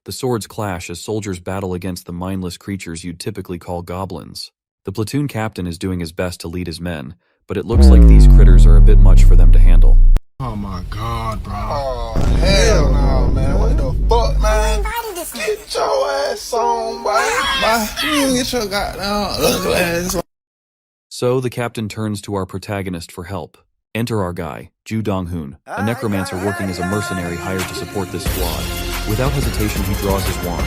The swords clash as soldiers battle against the mindless creatures you'd typically call goblins. The platoon captain is doing his best to lead his men, but it looks like these critters are a bit much for them to handle. Oh my god, bro. Oh, hell no, man. What the fuck, man? Get your ass on, boy. You get your goddamn ugly ass on. So the captain turns to our protagonist for help. Enter our guy, Joo Dong-hoon, a necromancer working as a mercenary hired to support this squad. Without hesitation, he draws his wand.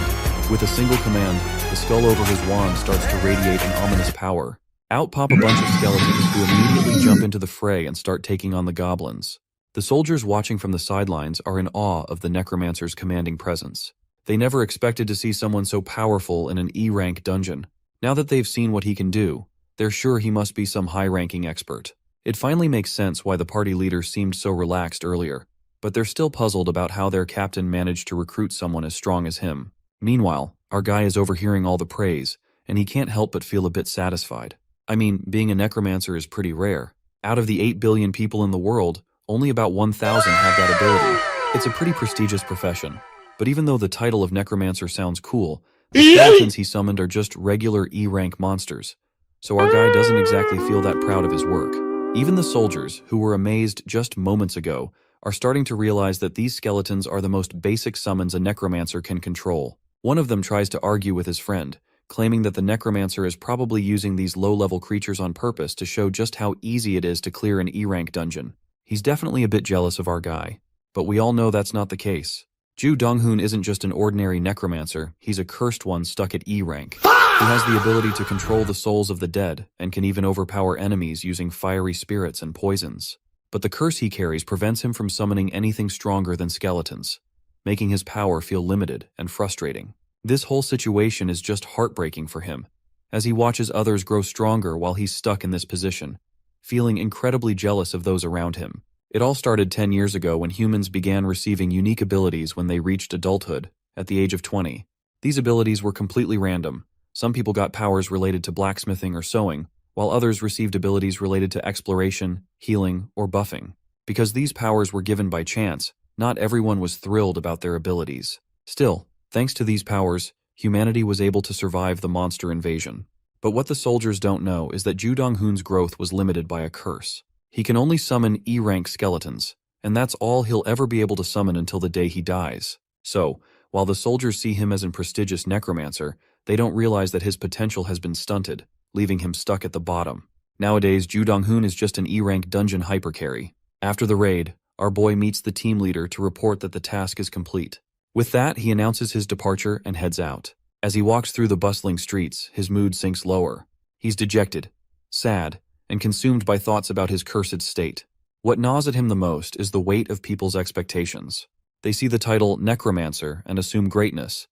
With a single command, the skull over his wand starts to radiate an ominous power. Out pop a bunch of skeletons who immediately jump into the fray and start taking on the goblins. The soldiers watching from the sidelines are in awe of the necromancer's commanding presence. They never expected to see someone so powerful in an E-rank dungeon. Now that they've seen what he can do, they're sure he must be some high-ranking expert. It finally makes sense why the party leader seemed so relaxed earlier, but they're still puzzled about how their captain managed to recruit someone as strong as him. Meanwhile, our guy is overhearing all the praise, and he can't help but feel a bit satisfied. I mean, being a necromancer is pretty rare. Out of the 8 billion people in the world, only about 1,000 have that ability. It's a pretty prestigious profession. But even though the title of necromancer sounds cool, the skeletons he summoned are just regular E-rank monsters. So our guy doesn't exactly feel that proud of his work. Even the soldiers, who were amazed just moments ago, are starting to realize that these skeletons are the most basic summons a necromancer can control. One of them tries to argue with his friend, claiming that the necromancer is probably using these low-level creatures on purpose to show just how easy it is to clear an E-rank dungeon. He's definitely a bit jealous of our guy, but we all know that's not the case. Joo Dong-hoon isn't just an ordinary necromancer, he's a cursed one stuck at E-rank. He has the ability to control the souls of the dead, and can even overpower enemies using fiery spirits and poisons. But the curse he carries prevents him from summoning anything stronger than skeletons, making his power feel limited and frustrating. This whole situation is just heartbreaking for him, as he watches others grow stronger while he's stuck in this position, feeling incredibly jealous of those around him. It all started 10 years ago when humans began receiving unique abilities when they reached adulthood, at the age of 20. These abilities were completely random. Some people got powers related to blacksmithing or sewing, while others received abilities related to exploration, healing, or buffing. Because these powers were given by chance, not everyone was thrilled about their abilities. Still, thanks to these powers, humanity was able to survive the monster invasion. But what the soldiers don't know is that Joo Dong-hoon's growth was limited by a curse. He can only summon E-rank skeletons, and that's all he'll ever be able to summon until the day he dies. So, while the soldiers see him as a prestigious necromancer, they don't realize that his potential has been stunted, leaving him stuck at the bottom. Nowadays, Joo Dong-hoon is just an E-rank dungeon hypercarry. After the raid, our boy meets the team leader to report that the task is complete. With that, he announces his departure and heads out. As he walks through the bustling streets, his mood sinks lower. He's dejected, sad, and consumed by thoughts about his cursed state. What gnaws at him the most is the weight of people's expectations. They see the title Necromancer and assume greatness,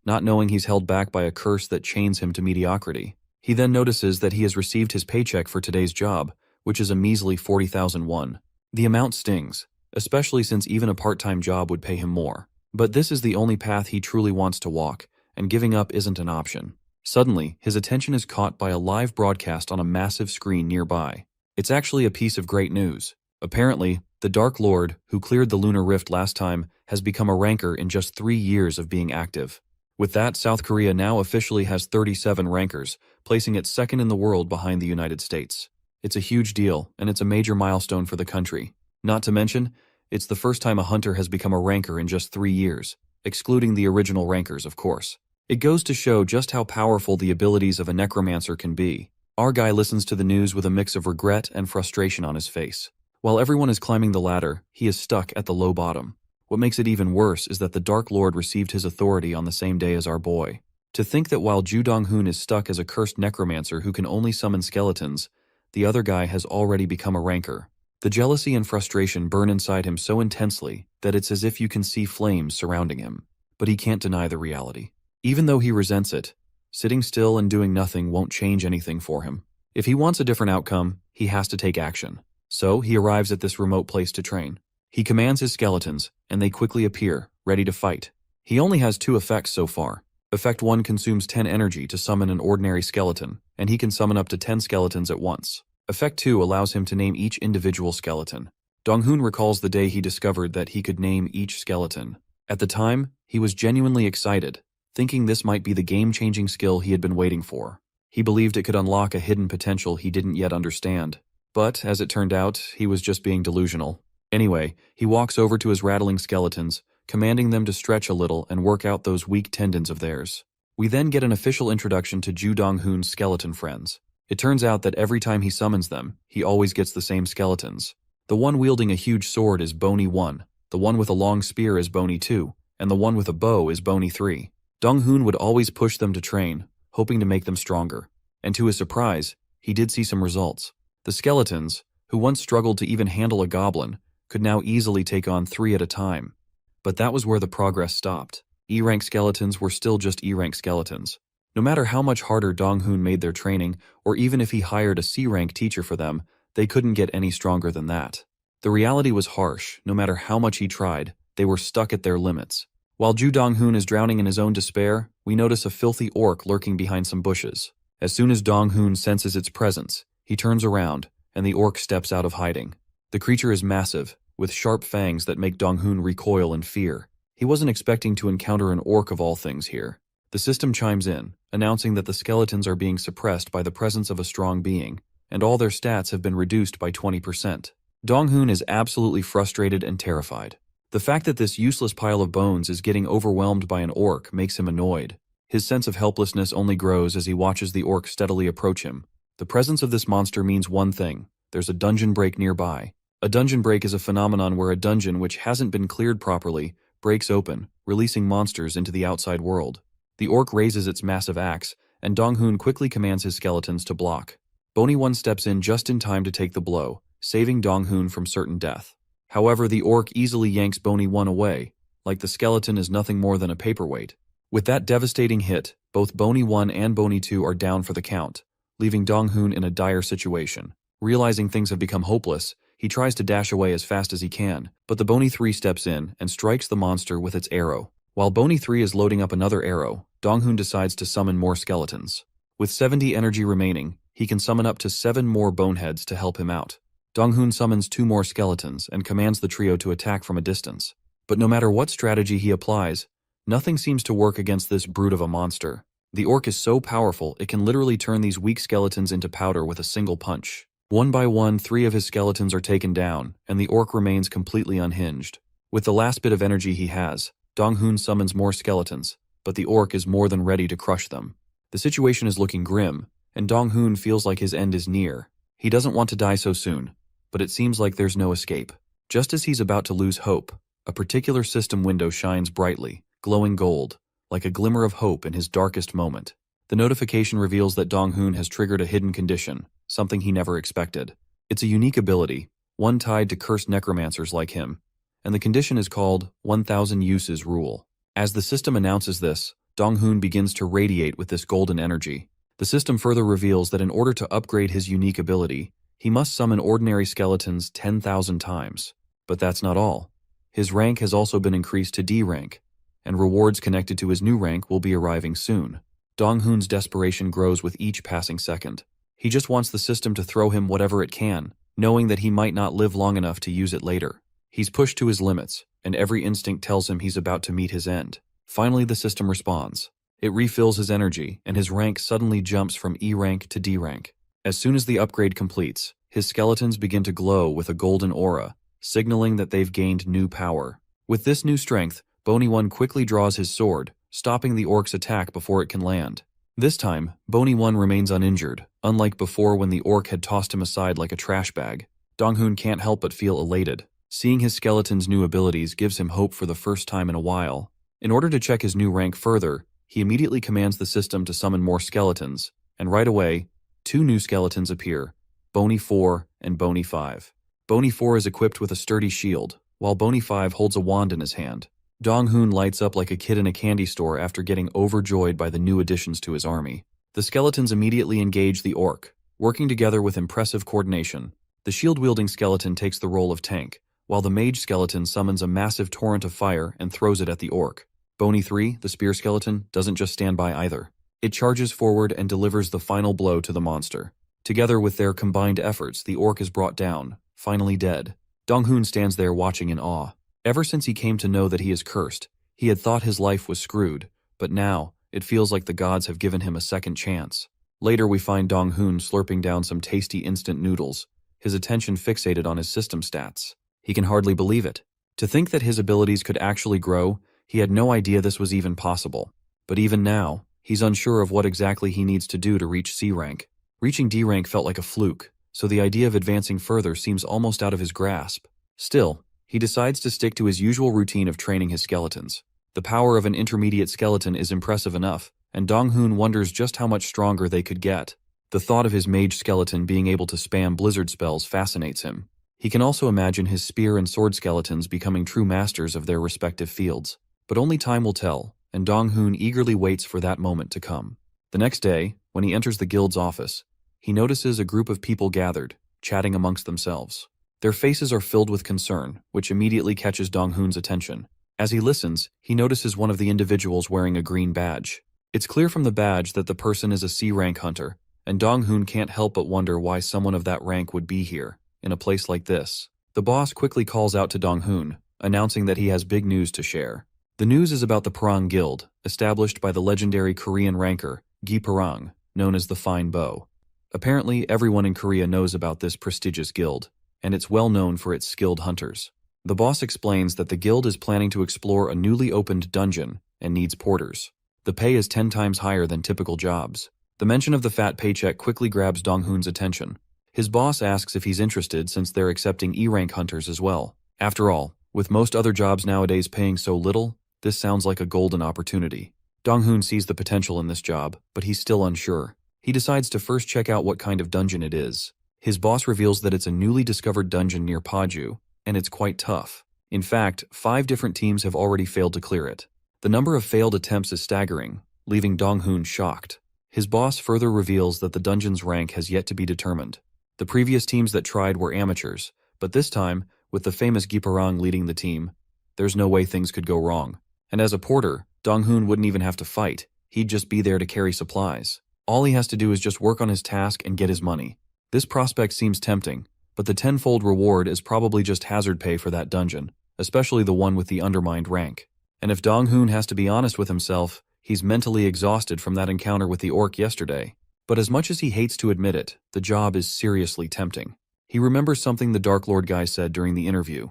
not knowing he's held back by a curse that chains him to mediocrity. He then notices that he has received his paycheck for today's job, which is a measly 40,000 won. The amount stings, especially since even a part-time job would pay him more. But this is the only path he truly wants to walk, and giving up isn't an option. Suddenly, his attention is caught by a live broadcast on a massive screen nearby. It's actually a piece of great news. Apparently, the Dark Lord, who cleared the Lunar Rift last time, has become a ranker in just 3 years of being active. With that, South Korea now officially has 37 rankers, placing it second in the world behind the United States. It's a huge deal, and it's a major milestone for the country. Not to mention, it's the first time a hunter has become a ranker in just 3 years, excluding the original rankers, of course. It goes to show just how powerful the abilities of a necromancer can be. Our guy listens to the news with a mix of regret and frustration on his face. While everyone is climbing the ladder, he is stuck at the low bottom. What makes it even worse is that the Dark Lord received his authority on the same day as our boy. To think that while Joo Dong-hoon is stuck as a cursed necromancer who can only summon skeletons, the other guy has already become a ranker. The jealousy and frustration burn inside him so intensely that it's as if you can see flames surrounding him. But he can't deny the reality. Even though he resents it, sitting still and doing nothing won't change anything for him. If he wants a different outcome, he has to take action. So he arrives at this remote place to train. He commands his skeletons, and they quickly appear, ready to fight. He only has 2 effects so far. Effect 1 consumes 10 energy to summon an ordinary skeleton, and he can summon up to 10 skeletons at once. Effect 2 allows him to name each individual skeleton. Dong-hoon recalls the day he discovered that he could name each skeleton. At the time, he was genuinely excited, thinking this might be the game-changing skill he had been waiting for. He believed it could unlock a hidden potential he didn't yet understand. But, as it turned out, he was just being delusional. Anyway, he walks over to his rattling skeletons, commanding them to stretch a little and work out those weak tendons of theirs. We then get an official introduction to Joo Dong-hoon's skeleton friends. It turns out that every time he summons them, he always gets the same skeletons. The one wielding a huge sword is Bony 1, the one with a long spear is Bony 2, and the one with a bow is Bony 3. Dong-hoon would always push them to train, hoping to make them stronger. And to his surprise, he did see some results. The skeletons, who once struggled to even handle a goblin, could now easily take on 3 at a time. But that was where the progress stopped. E-rank skeletons were still just E-rank skeletons. No matter how much harder Dong-hoon made their training, or even if he hired a C-rank teacher for them, they couldn't get any stronger than that. The reality was harsh. No matter how much he tried, they were stuck at their limits. While Joo Dong-hoon is drowning in his own despair, we notice a filthy orc lurking behind some bushes. As soon as Dong-hoon senses its presence, he turns around, and the orc steps out of hiding. The creature is massive, with sharp fangs that make Dong-hoon recoil in fear. He wasn't expecting to encounter an orc of all things here. The system chimes in, announcing that the skeletons are being suppressed by the presence of a strong being, and all their stats have been reduced by 20%. Dong-hoon is absolutely frustrated and terrified. The fact that this useless pile of bones is getting overwhelmed by an orc makes him annoyed. His sense of helplessness only grows as he watches the orc steadily approach him. The presence of this monster means one thing: there's a dungeon break nearby. A dungeon break is a phenomenon where a dungeon which hasn't been cleared properly breaks open, releasing monsters into the outside world. The orc raises its massive axe, and Dong-hoon quickly commands his skeletons to block. Bony 1 steps in just in time to take the blow, saving Dong-hoon from certain death. However, the orc easily yanks Bony 1 away, like the skeleton is nothing more than a paperweight. With that devastating hit, both Bony 1 and Bony 2 are down for the count, leaving Dong-hoon in a dire situation. Realizing things have become hopeless, he tries to dash away as fast as he can, but the Bony 3 steps in and strikes the monster with its arrow. While Bony 3 is loading up another arrow, Dong-hoon decides to summon more skeletons. With 70 energy remaining, he can summon up to 7 more boneheads to help him out. Dong-hoon summons 2 more skeletons and commands the trio to attack from a distance. But no matter what strategy he applies, nothing seems to work against this brute of a monster. The orc is so powerful it can literally turn these weak skeletons into powder with a single punch. One by one, 3 of his skeletons are taken down, and the orc remains completely unhinged. With the last bit of energy he has, Dong-hoon summons more skeletons, but the orc is more than ready to crush them. The situation is looking grim, and Dong-hoon feels like his end is near. He doesn't want to die so soon, but it seems like there's no escape. Just as he's about to lose hope, a particular system window shines brightly, glowing gold, like a glimmer of hope in his darkest moment. The notification reveals that Dong-hoon has triggered a hidden condition, something he never expected. It's a unique ability, one tied to cursed necromancers like him, and the condition is called 1000 Uses Rule. As the system announces this, Dong-hoon begins to radiate with this golden energy. The system further reveals that in order to upgrade his unique ability, he must summon ordinary skeletons 10,000 times. But that's not all. His rank has also been increased to D rank, and rewards connected to his new rank will be arriving soon. Dong-hoon's desperation grows with each passing second. He just wants the system to throw him whatever it can, knowing that he might not live long enough to use it later. He's pushed to his limits, and every instinct tells him he's about to meet his end. Finally, the system responds. It refills his energy, and his rank suddenly jumps from E rank to D rank. As soon as the upgrade completes, his skeletons begin to glow with a golden aura, signaling that they've gained new power. With this new strength, Bony 1 quickly draws his sword, stopping the orc's attack before it can land. This time, Bony 1 remains uninjured, unlike before when the orc had tossed him aside like a trash bag. Dong-hoon can't help but feel elated. Seeing his skeleton's new abilities gives him hope for the first time in a while. In order to check his new rank further, he immediately commands the system to summon more skeletons, and right away, 2 new skeletons appear, Bony 4 and Bony 5. Bony 4 is equipped with a sturdy shield, while Bony 5 holds a wand in his hand. Dong-hoon lights up like a kid in a candy store after getting overjoyed by the new additions to his army. The skeletons immediately engage the orc, working together with impressive coordination. The shield-wielding skeleton takes the role of tank, while the mage skeleton summons a massive torrent of fire and throws it at the orc. Bony 3, the spear skeleton, doesn't just stand by either. It charges forward and delivers the final blow to the monster. Together with their combined efforts, the orc is brought down, finally dead. Dong-hoon stands there watching in awe. Ever since he came to know that he is cursed, He had thought his life was screwed, but now, it feels like the gods have given him a second chance. Later we find Dong-hoon slurping down some tasty instant noodles, his attention fixated on his system stats. He can hardly believe it. To think that his abilities could actually grow, he had no idea this was even possible. But even now, he's unsure of what exactly he needs to do to reach C rank. Reaching D rank felt like a fluke, so the idea of advancing further seems almost out of his grasp. Still, he decides to stick to his usual routine of training his skeletons. The power of an intermediate skeleton is impressive enough, and Dong-hoon wonders just how much stronger they could get. The thought of his mage skeleton being able to spam blizzard spells fascinates him. He can also imagine his spear and sword skeletons becoming true masters of their respective fields. But only time will tell, and Dong-hoon eagerly waits for that moment to come. The next day, when he enters the guild's office, he notices a group of people gathered, chatting amongst themselves. Their faces are filled with concern, which immediately catches Dong-hoon's attention. As he listens, he notices one of the individuals wearing a green badge. It's clear from the badge that the person is a C-rank hunter, and Dong-hoon can't help but wonder why someone of that rank would be here, in a place like this. The boss quickly calls out to Dong-hoon, announcing that he has big news to share. The news is about the Parang Guild, established by the legendary Korean ranker, Gi Parang, known as the Fine Bow. Apparently, everyone in Korea knows about this prestigious guild, and it's well known for its skilled hunters. The boss explains that the guild is planning to explore a newly opened dungeon and needs porters. The pay is 10 times higher than typical jobs. The mention of the fat paycheck quickly grabs Dong-hoon's attention. His boss asks if he's interested since they're accepting E-rank hunters as well. After all, with most other jobs nowadays paying so little, this sounds like a golden opportunity. Dong-hoon sees the potential in this job, but he's still unsure. He decides to first check out what kind of dungeon it is. His boss reveals that it's a newly discovered dungeon near Paju, and it's quite tough. In fact, 5 different teams have already failed to clear it. The number of failed attempts is staggering, leaving Dong-hoon shocked. His boss further reveals that the dungeon's rank has yet to be determined. The previous teams that tried were amateurs, but this time, with the famous Gi Parang leading the team, there's no way things could go wrong. And as a porter, Dong-hoon wouldn't even have to fight. He'd just be there to carry supplies. All he has to do is just work on his task and get his money. This prospect seems tempting, but the tenfold reward is probably just hazard pay for that dungeon, especially the one with the undermined rank. And if Dong-hoon has to be honest with himself, he's mentally exhausted from that encounter with the orc yesterday. But as much as he hates to admit it, the job is seriously tempting. He remembers something the Dark Lord guy said during the interview.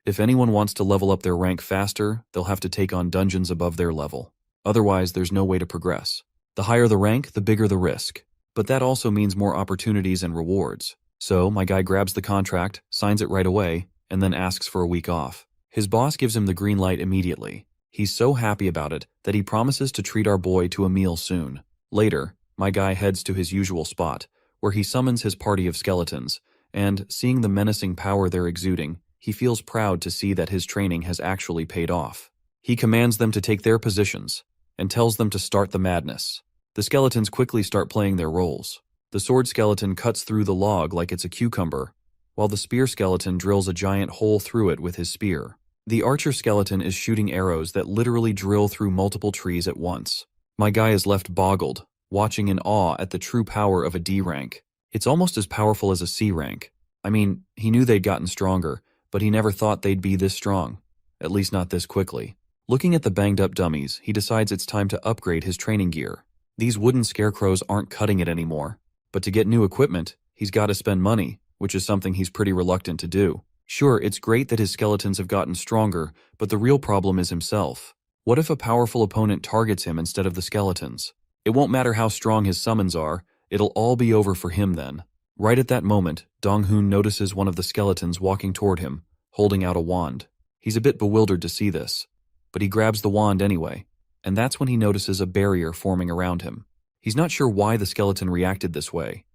If anyone wants to level up their rank faster, they'll have to take on dungeons above their level. Otherwise, there's no way to progress. The higher the rank, the bigger the risk. But that also means more opportunities and rewards. So, my guy grabs the contract, signs it right away, and then asks for a week off. His boss gives him the green light immediately. He's so happy about it that he promises to treat our boy to a meal soon. Later, my guy heads to his usual spot, where he summons his party of skeletons, and, seeing the menacing power they're exuding, he feels proud to see that his training has actually paid off. He commands them to take their positions, and tells them to start the madness. The skeletons quickly start playing their roles. The sword skeleton cuts through the log like it's a cucumber, while the spear skeleton drills a giant hole through it with his spear. The archer skeleton is shooting arrows that literally drill through multiple trees at once. My guy is left boggled, watching in awe at the true power of a D rank. It's almost as powerful as a C rank. I mean, he knew they'd gotten stronger, but he never thought they'd be this strong. At least not this quickly. Looking at the banged up dummies, he decides it's time to upgrade his training gear. These wooden scarecrows aren't cutting it anymore. But to get new equipment, he's got to spend money, which is something he's pretty reluctant to do. Sure, it's great that his skeletons have gotten stronger, but the real problem is himself. What if a powerful opponent targets him instead of the skeletons? It won't matter how strong his summons are, it'll all be over for him then. Right at that moment, Dong-hoon notices one of the skeletons walking toward him, holding out a wand. He's a bit bewildered to see this, but he grabs the wand anyway, and that's when he notices a barrier forming around him. He's not sure why the skeleton reacted this way.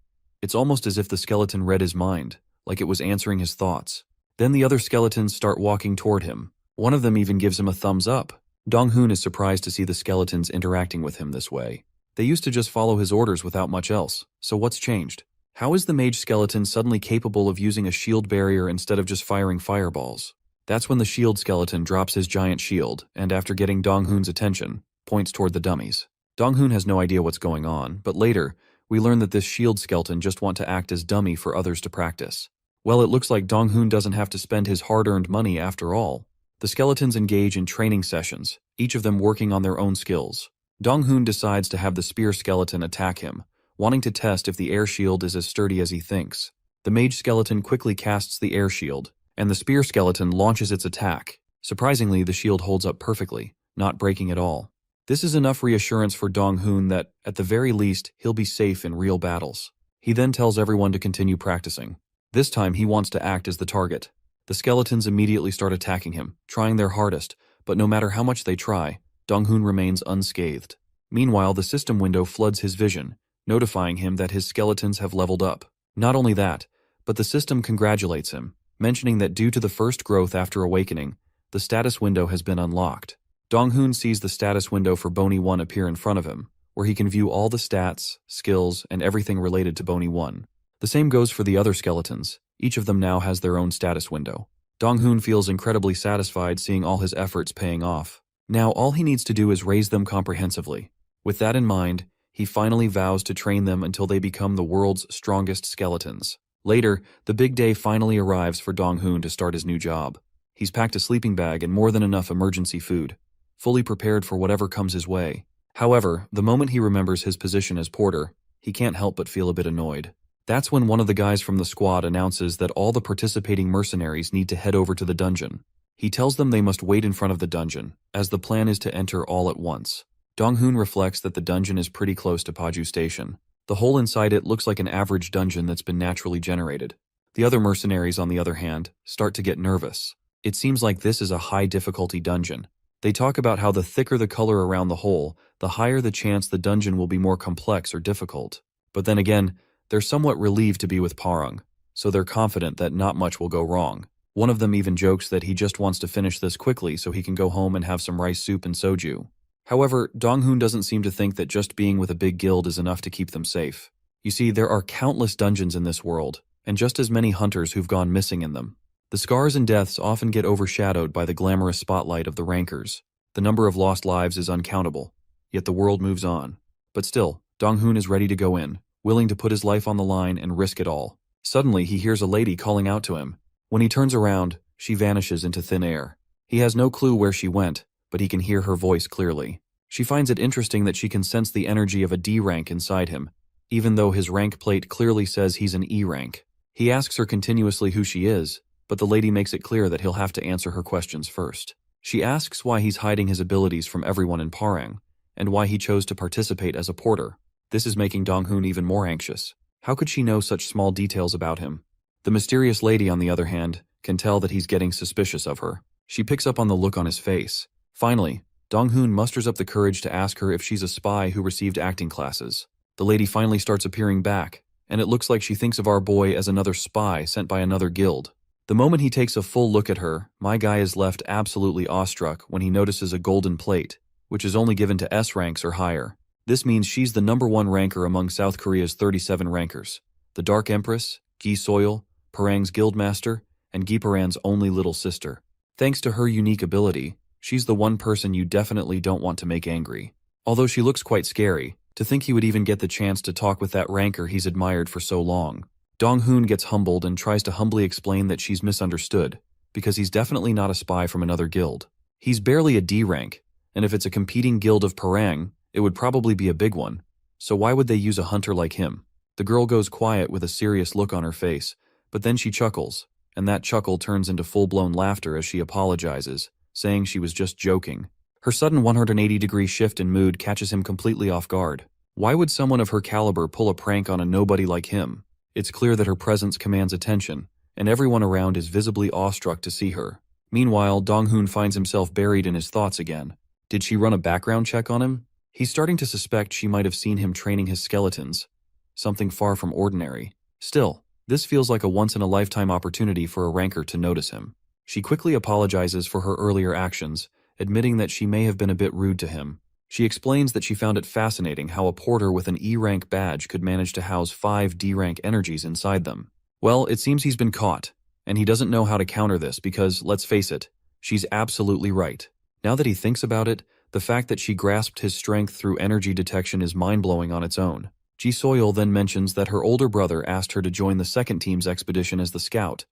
It's almost as if the skeleton read his mind, like it was answering his thoughts. Then the other skeletons start walking toward him. One of them even gives him a thumbs up. Dong-hoon is surprised to see the skeletons interacting with him this way. They used to just follow his orders without much else, so what's changed? How is the mage skeleton suddenly capable of using a shield barrier instead of just firing fireballs? That's when the shield skeleton drops his giant shield, and after getting Dong-hoon's attention, points toward the dummies. Dong-hoon has no idea what's going on, but later, we learn that this shield skeleton just want to act as dummy for others to practice. Well, it looks like Dong-hoon doesn't have to spend his hard-earned money after all. The skeletons engage in training sessions, each of them working on their own skills. Dong-hoon decides to have the spear skeleton attack him, wanting to test if the air shield is as sturdy as he thinks. The mage skeleton quickly casts the air shield, and the spear skeleton launches its attack. Surprisingly, the shield holds up perfectly, not breaking at all. This is enough reassurance for Dong-hoon that, at the very least, he'll be safe in real battles. He then tells everyone to continue practicing. This time he wants to act as the target. The skeletons immediately start attacking him, trying their hardest, but no matter how much they try, Dong-hoon remains unscathed. Meanwhile, the system window floods his vision, notifying him that his skeletons have leveled up. Not only that, but the system congratulates him, mentioning that due to the first growth after awakening, the status window has been unlocked. Dong-hoon sees the status window for Bony 1 appear in front of him, where he can view all the stats, skills, and everything related to Bony 1. The same goes for the other skeletons. Each of them now has their own status window. Dong-hoon feels incredibly satisfied seeing all his efforts paying off. Now all he needs to do is raise them comprehensively. With that in mind, he finally vows to train them until they become the world's strongest skeletons. Later, the big day finally arrives for Dong-hoon to start his new job. He's packed a sleeping bag and more than enough emergency food, fully prepared for whatever comes his way. However, the moment he remembers his position as porter, he can't help but feel a bit annoyed. That's when one of the guys from the squad announces that all the participating mercenaries need to head over to the dungeon. He tells them they must wait in front of the dungeon, as the plan is to enter all at once. Dong-hoon reflects that the dungeon is pretty close to Paju Station. The hole inside it looks like an average dungeon that's been naturally generated. The other mercenaries, on the other hand, start to get nervous. It seems like this is a high-difficulty dungeon. They talk about how the thicker the color around the hole, the higher the chance the dungeon will be more complex or difficult. But then again, they're somewhat relieved to be with Parang, so they're confident that not much will go wrong. One of them even jokes that he just wants to finish this quickly so he can go home and have some rice soup and soju. However, Dong-hoon doesn't seem to think that just being with a big guild is enough to keep them safe. You see, there are countless dungeons in this world, and just as many hunters who've gone missing in them. The scars and deaths often get overshadowed by the glamorous spotlight of the rankers. The number of lost lives is uncountable, yet the world moves on. But still, Dong-hoon is ready to go in, willing to put his life on the line and risk it all. Suddenly, he hears a lady calling out to him. When he turns around, she vanishes into thin air. He has no clue where she went, but he can hear her voice clearly. She finds it interesting that she can sense the energy of a D rank inside him, even though his rank plate clearly says he's an E rank. He asks her continuously who she is, but the lady makes it clear that he'll have to answer her questions first. She asks why he's hiding his abilities from everyone in Parang, and why he chose to participate as a porter. This is making Dong-hoon even more anxious. How could she know such small details about him? The mysterious lady, on the other hand, can tell that he's getting suspicious of her. She picks up on the look on his face. Finally, Dong-hoon musters up the courage to ask her if she's a spy who received acting classes. The lady finally starts appearing back, and it looks like she thinks of our boy as another spy sent by another guild. The moment he takes a full look at her, my guy is left absolutely awestruck when he notices a golden plate, which is only given to S ranks or higher. This means she's the #1 ranker among South Korea's 37 rankers. The Dark Empress, Gi Soil, Parang's guildmaster, and Gi Paran's only little sister. Thanks to her unique ability, she's the one person you definitely don't want to make angry. Although she looks quite scary, to think he would even get the chance to talk with that ranker he's admired for so long. Dong-hoon gets humbled and tries to humbly explain that she's misunderstood, because he's definitely not a spy from another guild. He's barely a D rank, and if it's a competing guild of Parang, it would probably be a big one. So why would they use a hunter like him? The girl goes quiet with a serious look on her face, but then she chuckles, and that chuckle turns into full-blown laughter as she apologizes, saying she was just joking. Her sudden 180-degree shift in mood catches him completely off guard. Why would someone of her caliber pull a prank on a nobody like him? It's clear that her presence commands attention, and everyone around is visibly awestruck to see her. Meanwhile, Dong-hoon finds himself buried in his thoughts again. Did she run a background check on him? He's starting to suspect she might have seen him training his skeletons. Something far from ordinary. Still, this feels like a once-in-a-lifetime opportunity for a ranker to notice him. She quickly apologizes for her earlier actions, admitting that she may have been a bit rude to him. She explains that she found it fascinating how a porter with an E-rank badge could manage to house 5 D-rank energies inside them. Well, it seems he's been caught, and he doesn't know how to counter this because, let's face it, she's absolutely right. Now that he thinks about it, the fact that she grasped his strength through energy detection is mind-blowing on its own. Ji Soil then mentions that her older brother asked her to join the second team's expedition as the scout,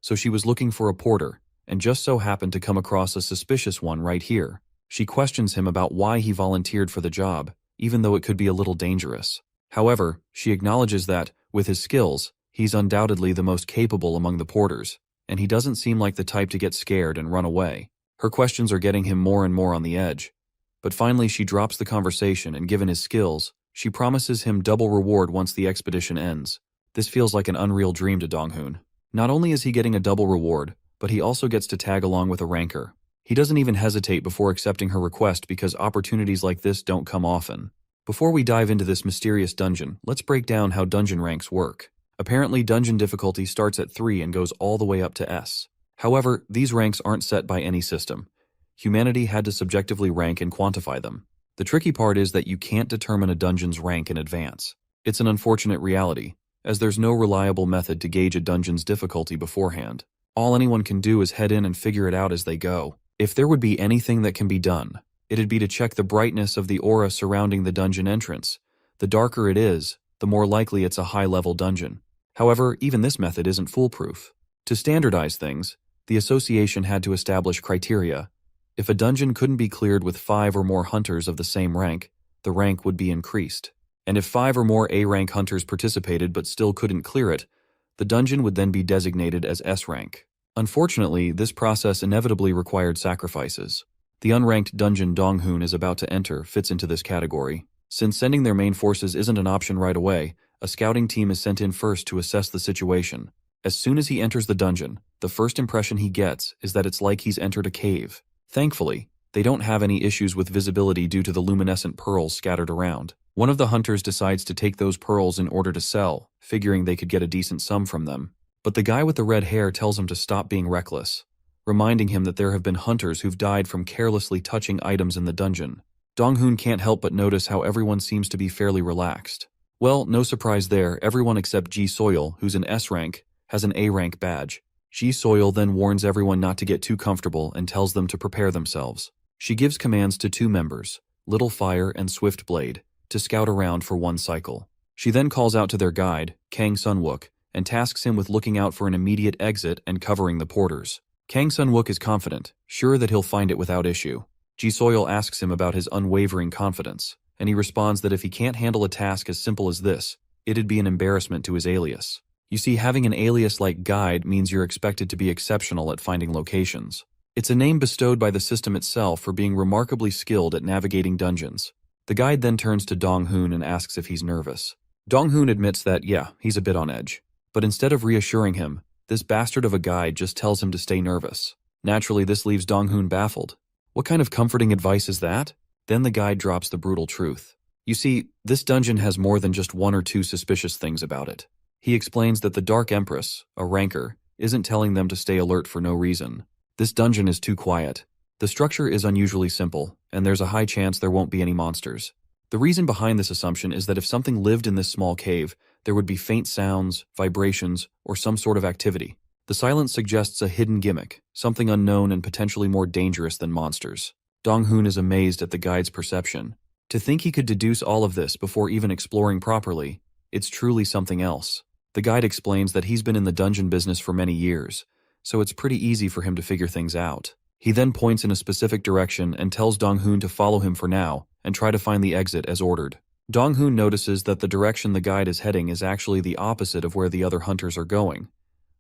so she was looking for a porter, and just so happened to come across a suspicious one right here. She questions him about why he volunteered for the job, even though it could be a little dangerous. However, she acknowledges that, with his skills, he's undoubtedly the most capable among the porters, and he doesn't seem like the type to get scared and run away. Her questions are getting him more and more on the edge. But finally she drops the conversation, and given his skills, she promises him double reward once the expedition ends. This feels like an unreal dream to Dong-hoon. Not only is he getting a double reward, but he also gets to tag along with a ranker. He doesn't even hesitate before accepting her request because opportunities like this don't come often. Before we dive into this mysterious dungeon, let's break down how dungeon ranks work. Apparently, dungeon difficulty starts at 3 and goes all the way up to S. However, these ranks aren't set by any system. Humanity had to subjectively rank and quantify them. The tricky part is that you can't determine a dungeon's rank in advance. It's an unfortunate reality, as there's no reliable method to gauge a dungeon's difficulty beforehand. All anyone can do is head in and figure it out as they go. If there would be anything that can be done, it'd be to check the brightness of the aura surrounding the dungeon entrance. The darker it is, the more likely it's a high-level dungeon. However, even this method isn't foolproof. To standardize things, the association had to establish criteria. If a dungeon couldn't be cleared with 5 or more hunters of the same rank, the rank would be increased. And if 5 or more A-rank hunters participated but still couldn't clear it, the dungeon would then be designated as S-rank. Unfortunately, this process inevitably required sacrifices. The unranked dungeon Dong-hoon is about to enter fits into this category. Since sending their main forces isn't an option right away, a scouting team is sent in first to assess the situation. As soon as he enters the dungeon, the first impression he gets is that it's like he's entered a cave. Thankfully, they don't have any issues with visibility due to the luminescent pearls scattered around. One of the hunters decides to take those pearls in order to sell, figuring they could get a decent sum from them. But the guy with the red hair tells him to stop being reckless, reminding him that there have been hunters who've died from carelessly touching items in the dungeon. Dong-hoon can't help but notice how everyone seems to be fairly relaxed. Well, no surprise there, everyone except Ji Soil, who's an S rank, has an A rank badge. Ji Soil then warns everyone not to get too comfortable and tells them to prepare themselves. She gives commands to 2 members, Little Fire and Swift Blade, to scout around for 1 cycle. She then calls out to their guide, Kang Sunwook, and tasks him with looking out for an immediate exit and covering the porters. Kang Sunwook is confident, sure that he'll find it without issue. Ji Soil asks him about his unwavering confidence, and he responds that if he can't handle a task as simple as this, it'd be an embarrassment to his alias. You see, having an alias like Guide means you're expected to be exceptional at finding locations. It's a name bestowed by the system itself for being remarkably skilled at navigating dungeons. The guide then turns to Dong-hoon and asks if he's nervous. Dong-hoon admits that, yeah, he's a bit on edge. But instead of reassuring him, this bastard of a guide just tells him to stay nervous. Naturally, this leaves Dong-hoon baffled. What kind of comforting advice is that? Then the guide drops the brutal truth. You see, this dungeon has more than just 1 or 2 suspicious things about it. He explains that the Dark Empress, a ranker, isn't telling them to stay alert for no reason. This dungeon is too quiet. The structure is unusually simple, and there's a high chance there won't be any monsters. The reason behind this assumption is that if something lived in this small cave, there would be faint sounds, vibrations, or some sort of activity. The silence suggests a hidden gimmick, something unknown and potentially more dangerous than monsters. Dong-hoon is amazed at the guide's perception. To think he could deduce all of this before even exploring properly, it's truly something else. The guide explains that he's been in the dungeon business for many years, so it's pretty easy for him to figure things out. He then points in a specific direction and tells Dong-hoon to follow him for now and try to find the exit as ordered. Dong-hoon notices that the direction the guide is heading is actually the opposite of where the other hunters are going,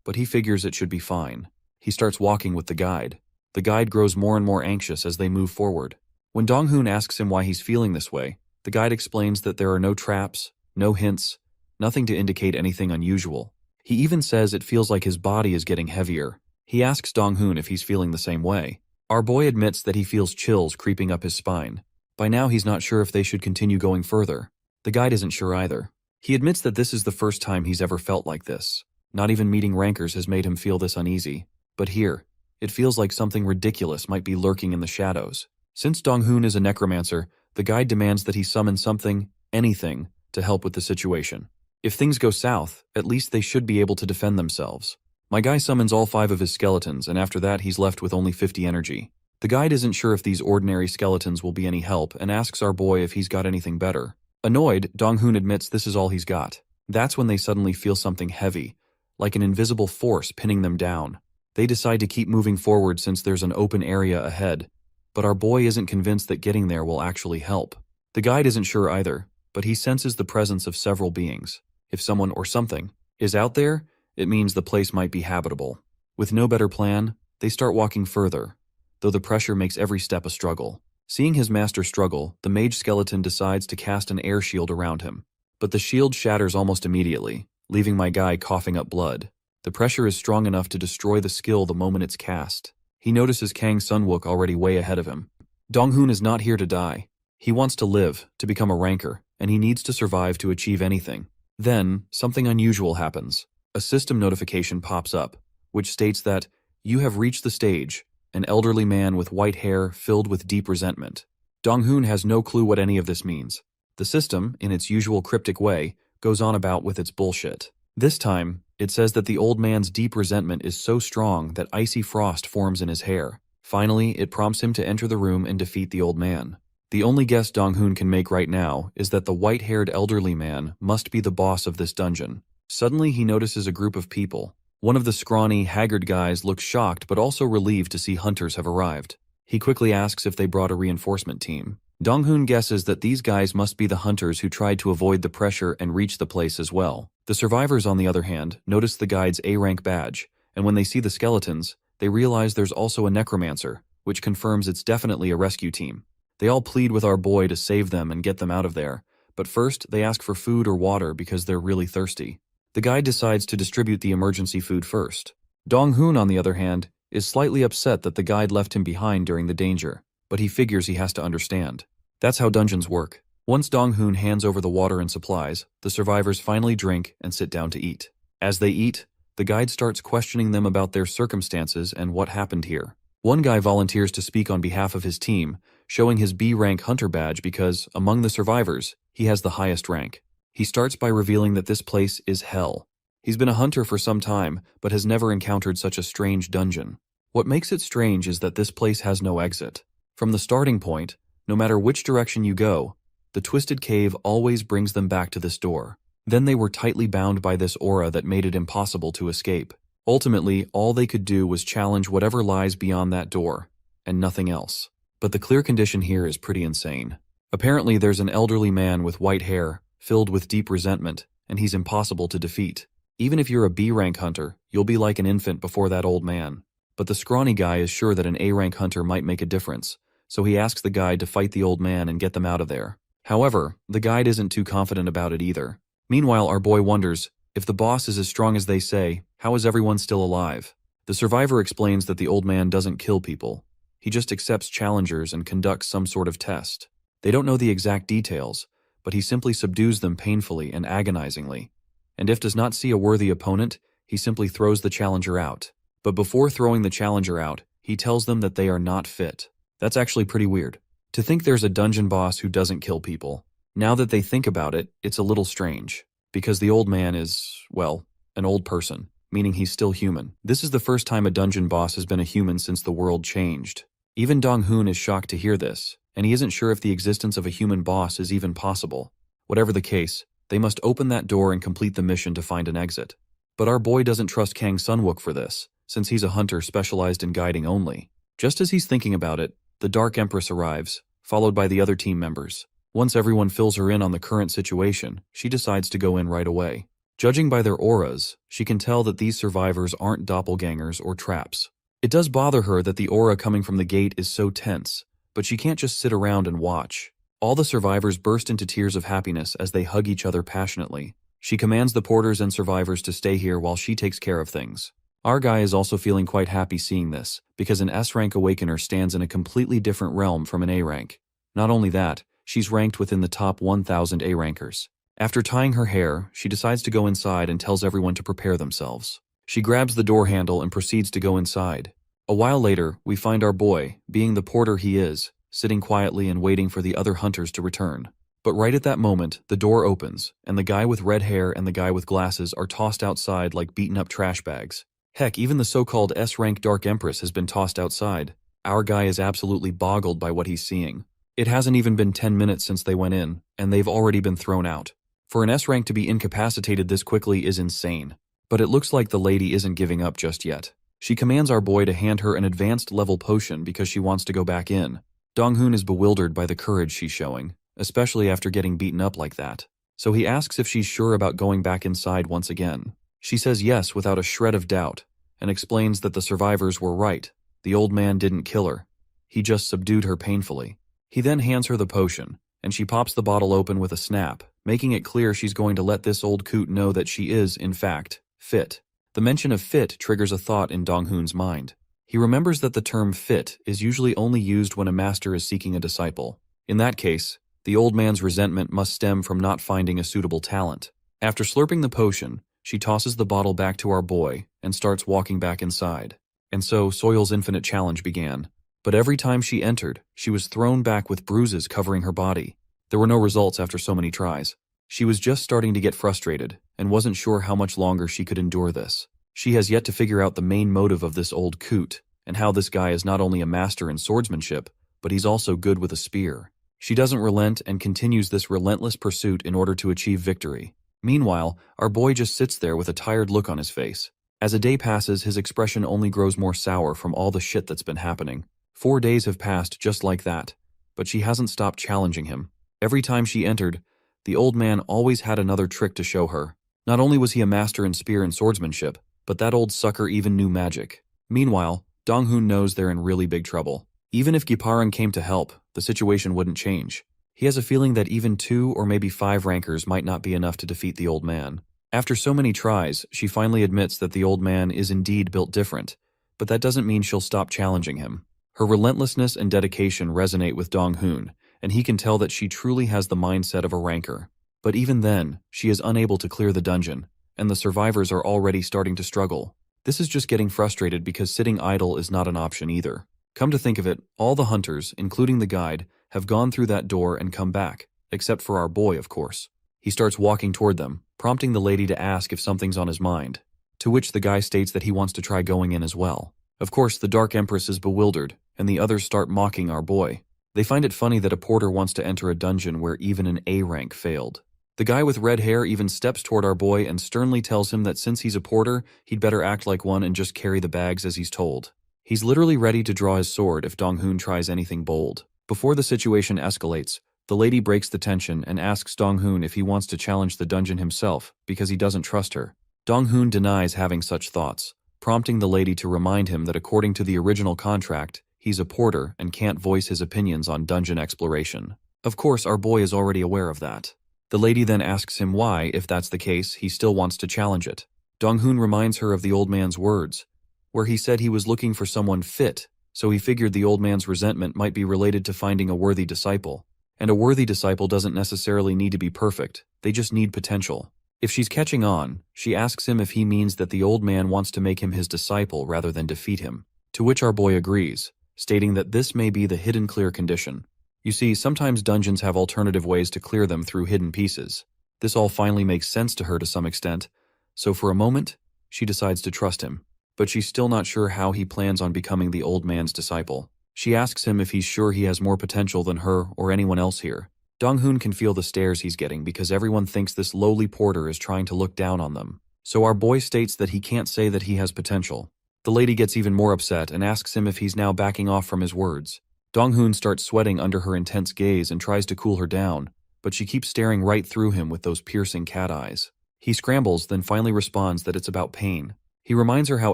but he figures it should be fine. He starts walking with the guide. The guide grows more and more anxious as they move forward. When Dong-hoon asks him why he's feeling this way, the guide explains that there are no traps, no hints, nothing to indicate anything unusual. He even says it feels like his body is getting heavier. He asks Dong-hoon if he's feeling the same way. Our boy admits that he feels chills creeping up his spine. By now he's not sure if they should continue going further. The guide isn't sure either. He admits that this is the first time he's ever felt like this. Not even meeting rankers has made him feel this uneasy. But here, it feels like something ridiculous might be lurking in the shadows. Since Dong-hoon is a necromancer, the guide demands that he summon something, anything, to help with the situation. If things go south, at least they should be able to defend themselves. My guy summons all 5 of his skeletons, and after that he's left with only 50 energy. The guide isn't sure if these ordinary skeletons will be any help and asks our boy if he's got anything better. Annoyed, Dong-hoon admits this is all he's got. That's when they suddenly feel something heavy, like an invisible force pinning them down. They decide to keep moving forward since there's an open area ahead, but our boy isn't convinced that getting there will actually help. The guide isn't sure either, but he senses the presence of several beings. If someone or something is out there, it means the place might be habitable. With no better plan, they start walking further, though the pressure makes every step a struggle. Seeing his master struggle, the mage skeleton decides to cast an air shield around him. But the shield shatters almost immediately, leaving my guy coughing up blood. The pressure is strong enough to destroy the skill the moment it's cast. He notices Kang Sunwook already way ahead of him. Dong-hoon is not here to die. He wants to live, to become a ranker, and he needs to survive to achieve anything. Then, something unusual happens. A system notification pops up, which states that you have reached the stage, an elderly man with white hair filled with deep resentment. Dong-hoon has no clue what any of this means. The system, in its usual cryptic way, goes on about with its bullshit. This time, it says that the old man's deep resentment is so strong that icy frost forms in his hair. Finally, it prompts him to enter the room and defeat the old man. The only guess Dong-hoon can make right now is that the white-haired elderly man must be the boss of this dungeon. Suddenly, he notices a group of people. One of the scrawny, haggard guys looks shocked but also relieved to see hunters have arrived. He quickly asks if they brought a reinforcement team. Dong-hoon guesses that these guys must be the hunters who tried to avoid the pressure and reach the place as well. The survivors, on the other hand, notice the guide's A-rank badge, and when they see the skeletons, they realize there's also a Necromancer, which confirms it's definitely a rescue team. They all plead with our boy to save them and get them out of there, but first they ask for food or water because they're really thirsty. The guide decides to distribute the emergency food first. Dong-hoon, on the other hand, is slightly upset that the guide left him behind during the danger, but he figures he has to understand. That's how dungeons work. Once Dong-hoon hands over the water and supplies, the survivors finally drink and sit down to eat. As they eat, the guide starts questioning them about their circumstances and what happened here. One guy volunteers to speak on behalf of his team, showing his B-rank hunter badge because, among the survivors, he has the highest rank. He starts by revealing that this place is hell. He's been a hunter for some time, but has never encountered such a strange dungeon. What makes it strange is that this place has no exit. From the starting point, no matter which direction you go, the twisted cave always brings them back to this door. Then they were tightly bound by this aura that made it impossible to escape. Ultimately, all they could do was challenge whatever lies beyond that door, and nothing else. But the clear condition here is pretty insane. Apparently, there's an elderly man with white hair, filled with deep resentment, and he's impossible to defeat. Even if you're a B-rank hunter, you'll be like an infant before that old man. But the scrawny guy is sure that an A-rank hunter might make a difference, so he asks the guide to fight the old man and get them out of there. However, the guide isn't too confident about it either. Meanwhile, our boy wonders, if the boss is as strong as they say, how is everyone still alive? The survivor explains that the old man doesn't kill people. He just accepts challengers and conducts some sort of test. They don't know the exact details, but he simply subdues them painfully and agonizingly. And if does not see a worthy opponent, he simply throws the challenger out. But before throwing the challenger out, he tells them that they are not fit. That's actually pretty weird. To think there's a dungeon boss who doesn't kill people. Now that they think about it, it's a little strange. Because the old man is, well, an old person, meaning he's still human. This is the first time a dungeon boss has been a human since the world changed. Even Dong-hoon is shocked to hear this, and he isn't sure if the existence of a human boss is even possible. Whatever the case, they must open that door and complete the mission to find an exit. But our boy doesn't trust Kang Sunwook for this, since he's a hunter specialized in guiding only. Just as he's thinking about it, the Dark Empress arrives, followed by the other team members. Once everyone fills her in on the current situation, she decides to go in right away. Judging by their auras, she can tell that these survivors aren't doppelgangers or traps. It does bother her that the aura coming from the gate is so tense, but she can't just sit around and watch. All the survivors burst into tears of happiness as they hug each other passionately. She commands the porters and survivors to stay here while she takes care of things. Our guy is also feeling quite happy seeing this, because an S-rank awakener stands in a completely different realm from an A-rank. Not only that, she's ranked within the top 1,000 A-rankers. After tying her hair, she decides to go inside and tells everyone to prepare themselves. She grabs the door handle and proceeds to go inside. A while later, we find our boy, being the porter he is, sitting quietly and waiting for the other hunters to return. But right at that moment, the door opens, and the guy with red hair and the guy with glasses are tossed outside like beaten-up trash bags. Heck, even the so-called S-rank Dark Empress has been tossed outside. Our guy is absolutely boggled by what he's seeing. It hasn't even been 10 minutes since they went in, and they've already been thrown out. For an S-rank to be incapacitated this quickly is insane. But it looks like the lady isn't giving up just yet. She commands our boy to hand her an advanced level potion because she wants to go back in. Dong-hoon is bewildered by the courage she's showing, especially after getting beaten up like that. So he asks if she's sure about going back inside once again. She says yes without a shred of doubt, and explains that the survivors were right. The old man didn't kill her. He just subdued her painfully. He then hands her the potion, and she pops the bottle open with a snap, making it clear she's going to let this old coot know that she is, in fact, fit. The mention of fit triggers a thought in Dong-hoon's mind. He remembers that the term fit is usually only used when a master is seeking a disciple. In that case, the old man's resentment must stem from not finding a suitable talent. After slurping the potion, she tosses the bottle back to our boy and starts walking back inside. And so Soil's infinite challenge began. But every time she entered, she was thrown back with bruises covering her body. There were no results after so many tries. She was just starting to get frustrated and wasn't sure how much longer she could endure this. She has yet to figure out the main motive of this old coot and how this guy is not only a master in swordsmanship, but he's also good with a spear. She doesn't relent and continues this relentless pursuit in order to achieve victory. Meanwhile, our boy just sits there with a tired look on his face. As a day passes, his expression only grows more sour from all the shit that's been happening. 4 days have passed just like that, but she hasn't stopped challenging him. Every time she entered, the old man always had another trick to show her. Not only was he a master in spear and swordsmanship, but that old sucker even knew magic. Meanwhile, Dong-hoon knows they're in really big trouble. Even if Giparang came to help, the situation wouldn't change. He has a feeling that even 2 or maybe 5 rankers might not be enough to defeat the old man. After so many tries, she finally admits that the old man is indeed built different, but that doesn't mean she'll stop challenging him. Her relentlessness and dedication resonate with Dong-hoon, and he can tell that she truly has the mindset of a ranker. But even then, she is unable to clear the dungeon, and the survivors are already starting to struggle. This is just getting frustrated because sitting idle is not an option either. Come to think of it, all the hunters, including the guide, have gone through that door and come back, except for our boy, of course. He starts walking toward them, prompting the lady to ask if something's on his mind, to which the guy states that he wants to try going in as well. Of course, the Dark Empress is bewildered, and the others start mocking our boy. They find it funny that a porter wants to enter a dungeon where even an A rank failed. The guy with red hair even steps toward our boy and sternly tells him that since he's a porter, he'd better act like one and just carry the bags as he's told. He's literally ready to draw his sword if Dong-hoon tries anything bold. Before the situation escalates, the lady breaks the tension and asks Dong-hoon if he wants to challenge the dungeon himself because he doesn't trust her. Dong-hoon denies having such thoughts, prompting the lady to remind him that according to the original contract, he's a porter and can't voice his opinions on dungeon exploration. Of course, our boy is already aware of that. The lady then asks him why, if that's the case, he still wants to challenge it. Dong-hoon reminds her of the old man's words, where he said he was looking for someone fit, so he figured the old man's resentment might be related to finding a worthy disciple. And a worthy disciple doesn't necessarily need to be perfect, they just need potential. If she's catching on, she asks him if he means that the old man wants to make him his disciple rather than defeat him, to which our boy agrees, stating that this may be the hidden clear condition. You see, sometimes dungeons have alternative ways to clear them through hidden pieces. This all finally makes sense to her to some extent, so for a moment, she decides to trust him. But she's still not sure how he plans on becoming the old man's disciple. She asks him if he's sure he has more potential than her or anyone else here. Dong-hoon can feel the stares he's getting because everyone thinks this lowly porter is trying to look down on them. So our boy states that he can't say that he has potential. The lady gets even more upset and asks him if he's now backing off from his words. Dong-hoon starts sweating under her intense gaze and tries to cool her down, but she keeps staring right through him with those piercing cat eyes. He scrambles, then finally responds that it's about pain. He reminds her how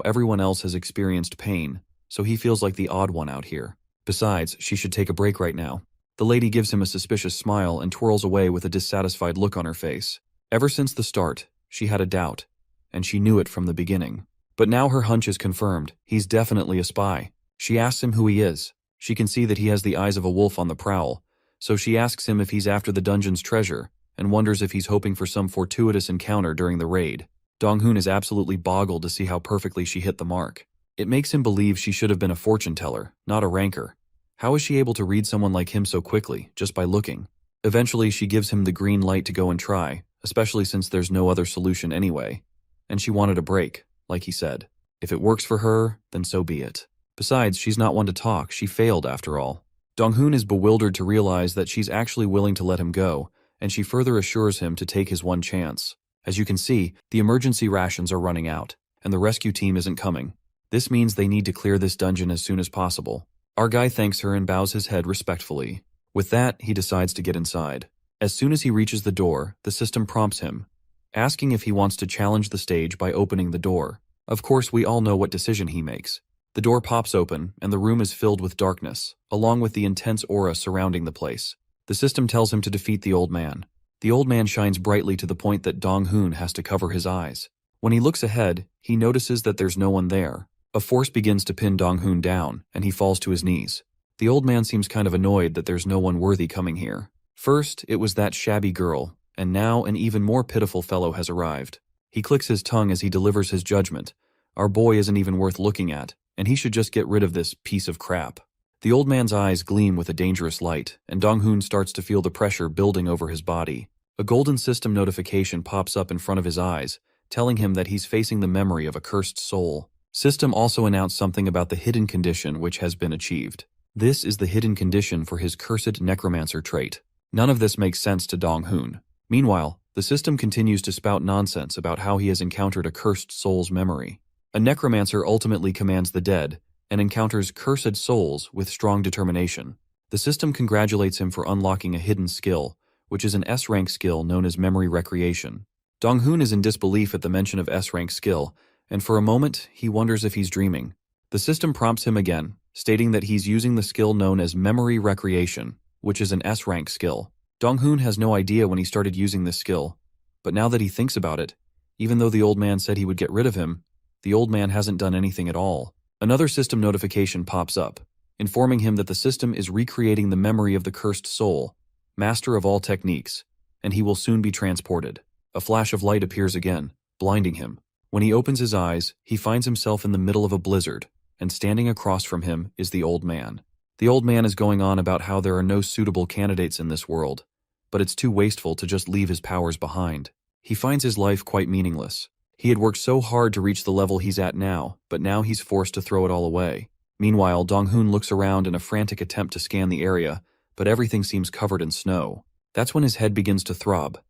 everyone else has experienced pain, so he feels like the odd one out here. Besides, she should take a break right now. The lady gives him a suspicious smile and twirls away with a dissatisfied look on her face. Ever since the start, she had a doubt, and she knew it from the beginning. But now her hunch is confirmed. He's definitely a spy. She asks him who he is. She can see that he has the eyes of a wolf on the prowl, so she asks him if he's after the dungeon's treasure, and wonders if he's hoping for some fortuitous encounter during the raid. Dong-hoon is absolutely boggled to see how perfectly she hit the mark. It makes him believe she should have been a fortune teller, not a ranker. How is she able to read someone like him so quickly, just by looking? Eventually, she gives him the green light to go and try, especially since there's no other solution anyway. And she wanted a break, like he said. If it works for her, then so be it. Besides, she's not one to talk, she failed after all. Dong-hoon is bewildered to realize that she's actually willing to let him go, and she further assures him to take his one chance. As you can see, the emergency rations are running out, and the rescue team isn't coming. This means they need to clear this dungeon as soon as possible. Our guy thanks her and bows his head respectfully. With that, he decides to get inside. As soon as he reaches the door, the system prompts him, asking if he wants to challenge the stage by opening the door. Of course, we all know what decision he makes. The door pops open, and the room is filled with darkness, along with the intense aura surrounding the place. The system tells him to defeat the old man. The old man shines brightly to the point that Dong-hoon has to cover his eyes. When he looks ahead, he notices that there's no one there. A force begins to pin Dong-hoon down, and he falls to his knees. The old man seems kind of annoyed that there's no one worthy coming here. First, it was that shabby girl, and now an even more pitiful fellow has arrived. He clicks his tongue as he delivers his judgment. Our boy isn't even worth looking at, and he should just get rid of this piece of crap. The old man's eyes gleam with a dangerous light, and Dong-hoon starts to feel the pressure building over his body. A golden system notification pops up in front of his eyes, telling him that he's facing the memory of a cursed soul. System also announced something about the hidden condition which has been achieved. This is the hidden condition for his cursed Necromancer trait. None of this makes sense to Dong-hoon. Meanwhile, the system continues to spout nonsense about how he has encountered a cursed soul's memory. A Necromancer ultimately commands the dead and encounters cursed souls with strong determination. The system congratulates him for unlocking a hidden skill, which is an S-rank skill known as memory recreation. Dong-hoon is in disbelief at the mention of S-rank skill, and for a moment, he wonders if he's dreaming. The system prompts him again, stating that he's using the skill known as memory recreation, which is an S-rank skill. Dong-hoon has no idea when he started using this skill, but now that he thinks about it, even though the old man said he would get rid of him, the old man hasn't done anything at all. Another system notification pops up, informing him that the system is recreating the memory of the cursed soul, master of all techniques, and he will soon be transported. A flash of light appears again, blinding him. When he opens his eyes, he finds himself in the middle of a blizzard, and standing across from him is the old man. The old man is going on about how there are no suitable candidates in this world, but it's too wasteful to just leave his powers behind. He finds his life quite meaningless. He had worked so hard to reach the level he's at now, but now he's forced to throw it all away. Meanwhile, Dong-hoon looks around in a frantic attempt to scan the area, but everything seems covered in snow. That's when his head begins to throb,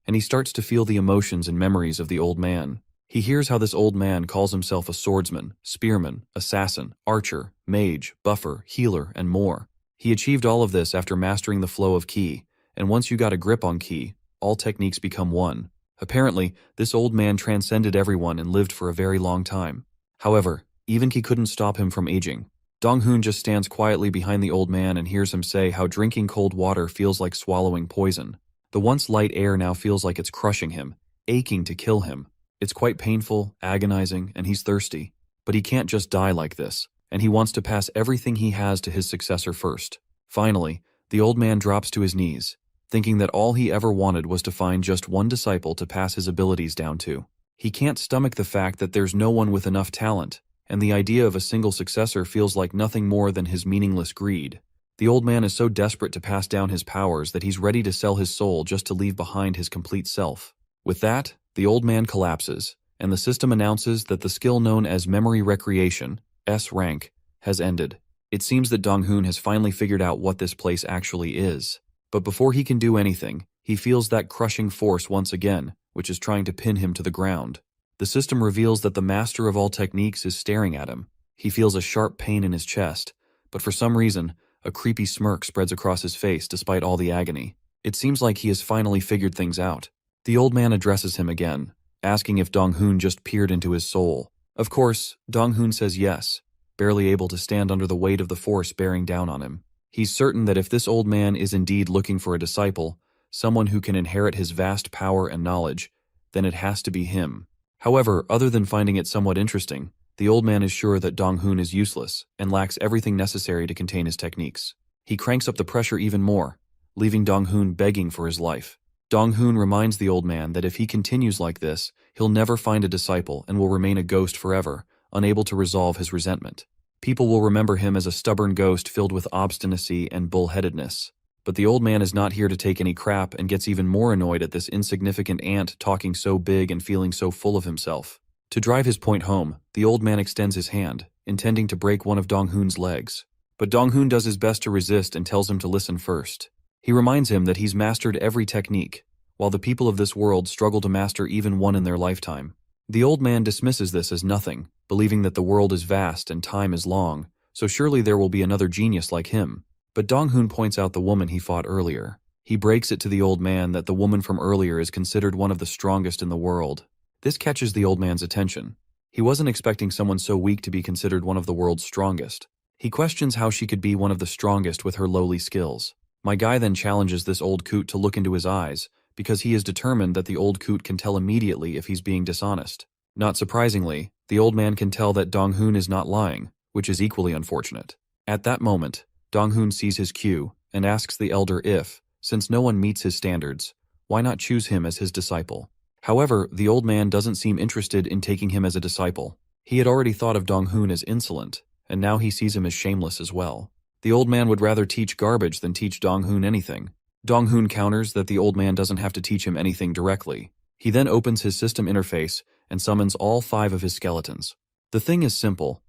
and he starts to feel the emotions and memories of the old man. He hears how this old man calls himself a swordsman, spearman, assassin, archer, mage, buffer, healer, and more. He achieved all of this after mastering the flow of ki, and once you got a grip on ki, all techniques become one. Apparently, this old man transcended everyone and lived for a very long time. However, even ki couldn't stop him from aging. Dong-hoon just stands quietly behind the old man and hears him say how drinking cold water feels like swallowing poison. The once light air now feels like it's crushing him, aching to kill him. It's quite painful, agonizing, and he's thirsty. But he can't just die like this, and he wants to pass everything he has to his successor first. Finally, the old man drops to his knees, thinking that all he ever wanted was to find just one disciple to pass his abilities down to. He can't stomach the fact that there's no one with enough talent, and the idea of a single successor feels like nothing more than his meaningless greed. The old man is so desperate to pass down his powers that he's ready to sell his soul just to leave behind his complete self. With that, the old man collapses, and the system announces that the skill known as memory recreation, S rank, has ended. It seems that Dong-hoon has finally figured out what this place actually is. But before he can do anything, he feels that crushing force once again, which is trying to pin him to the ground. The system reveals that the master of all techniques is staring at him. He feels a sharp pain in his chest, but for some reason, a creepy smirk spreads across his face despite all the agony. It seems like he has finally figured things out. The old man addresses him again, asking if Dong-hoon just peered into his soul. Of course, Dong-hoon says yes, barely able to stand under the weight of the force bearing down on him. He's certain that if this old man is indeed looking for a disciple, someone who can inherit his vast power and knowledge, then it has to be him. However, other than finding it somewhat interesting, the old man is sure that Dong-hoon is useless and lacks everything necessary to contain his techniques. He cranks up the pressure even more, leaving Dong-hoon begging for his life. Dong-hoon reminds the old man that if he continues like this, he'll never find a disciple and will remain a ghost forever, unable to resolve his resentment. People will remember him as a stubborn ghost filled with obstinacy and bullheadedness. But the old man is not here to take any crap and gets even more annoyed at this insignificant ant talking so big and feeling so full of himself. To drive his point home, the old man extends his hand, intending to break one of Dong-hoon's legs. But Dong-hoon does his best to resist and tells him to listen first. He reminds him that he's mastered every technique, while the people of this world struggle to master even one in their lifetime. The old man dismisses this as nothing, believing that the world is vast and time is long, so surely there will be another genius like him. But Dong-hoon points out the woman he fought earlier. He breaks it to the old man that the woman from earlier is considered one of the strongest in the world. This catches the old man's attention. He wasn't expecting someone so weak to be considered one of the world's strongest. He questions how she could be one of the strongest with her lowly skills. My guy then challenges this old coot to look into his eyes, because he is determined that the old coot can tell immediately if he's being dishonest. Not surprisingly, the old man can tell that Dong-hoon is not lying, which is equally unfortunate. At that moment, Dong-hoon sees his cue and asks the elder if, since no one meets his standards, why not choose him as his disciple. However, the old man doesn't seem interested in taking him as a disciple. He had already thought of Dong-hoon as insolent, and now he sees him as shameless as well. The old man would rather teach garbage than teach Dong-hoon anything. Dong-hoon counters that the old man doesn't have to teach him anything directly. He then opens his system interface and summons all 5 of his skeletons. The thing is simple.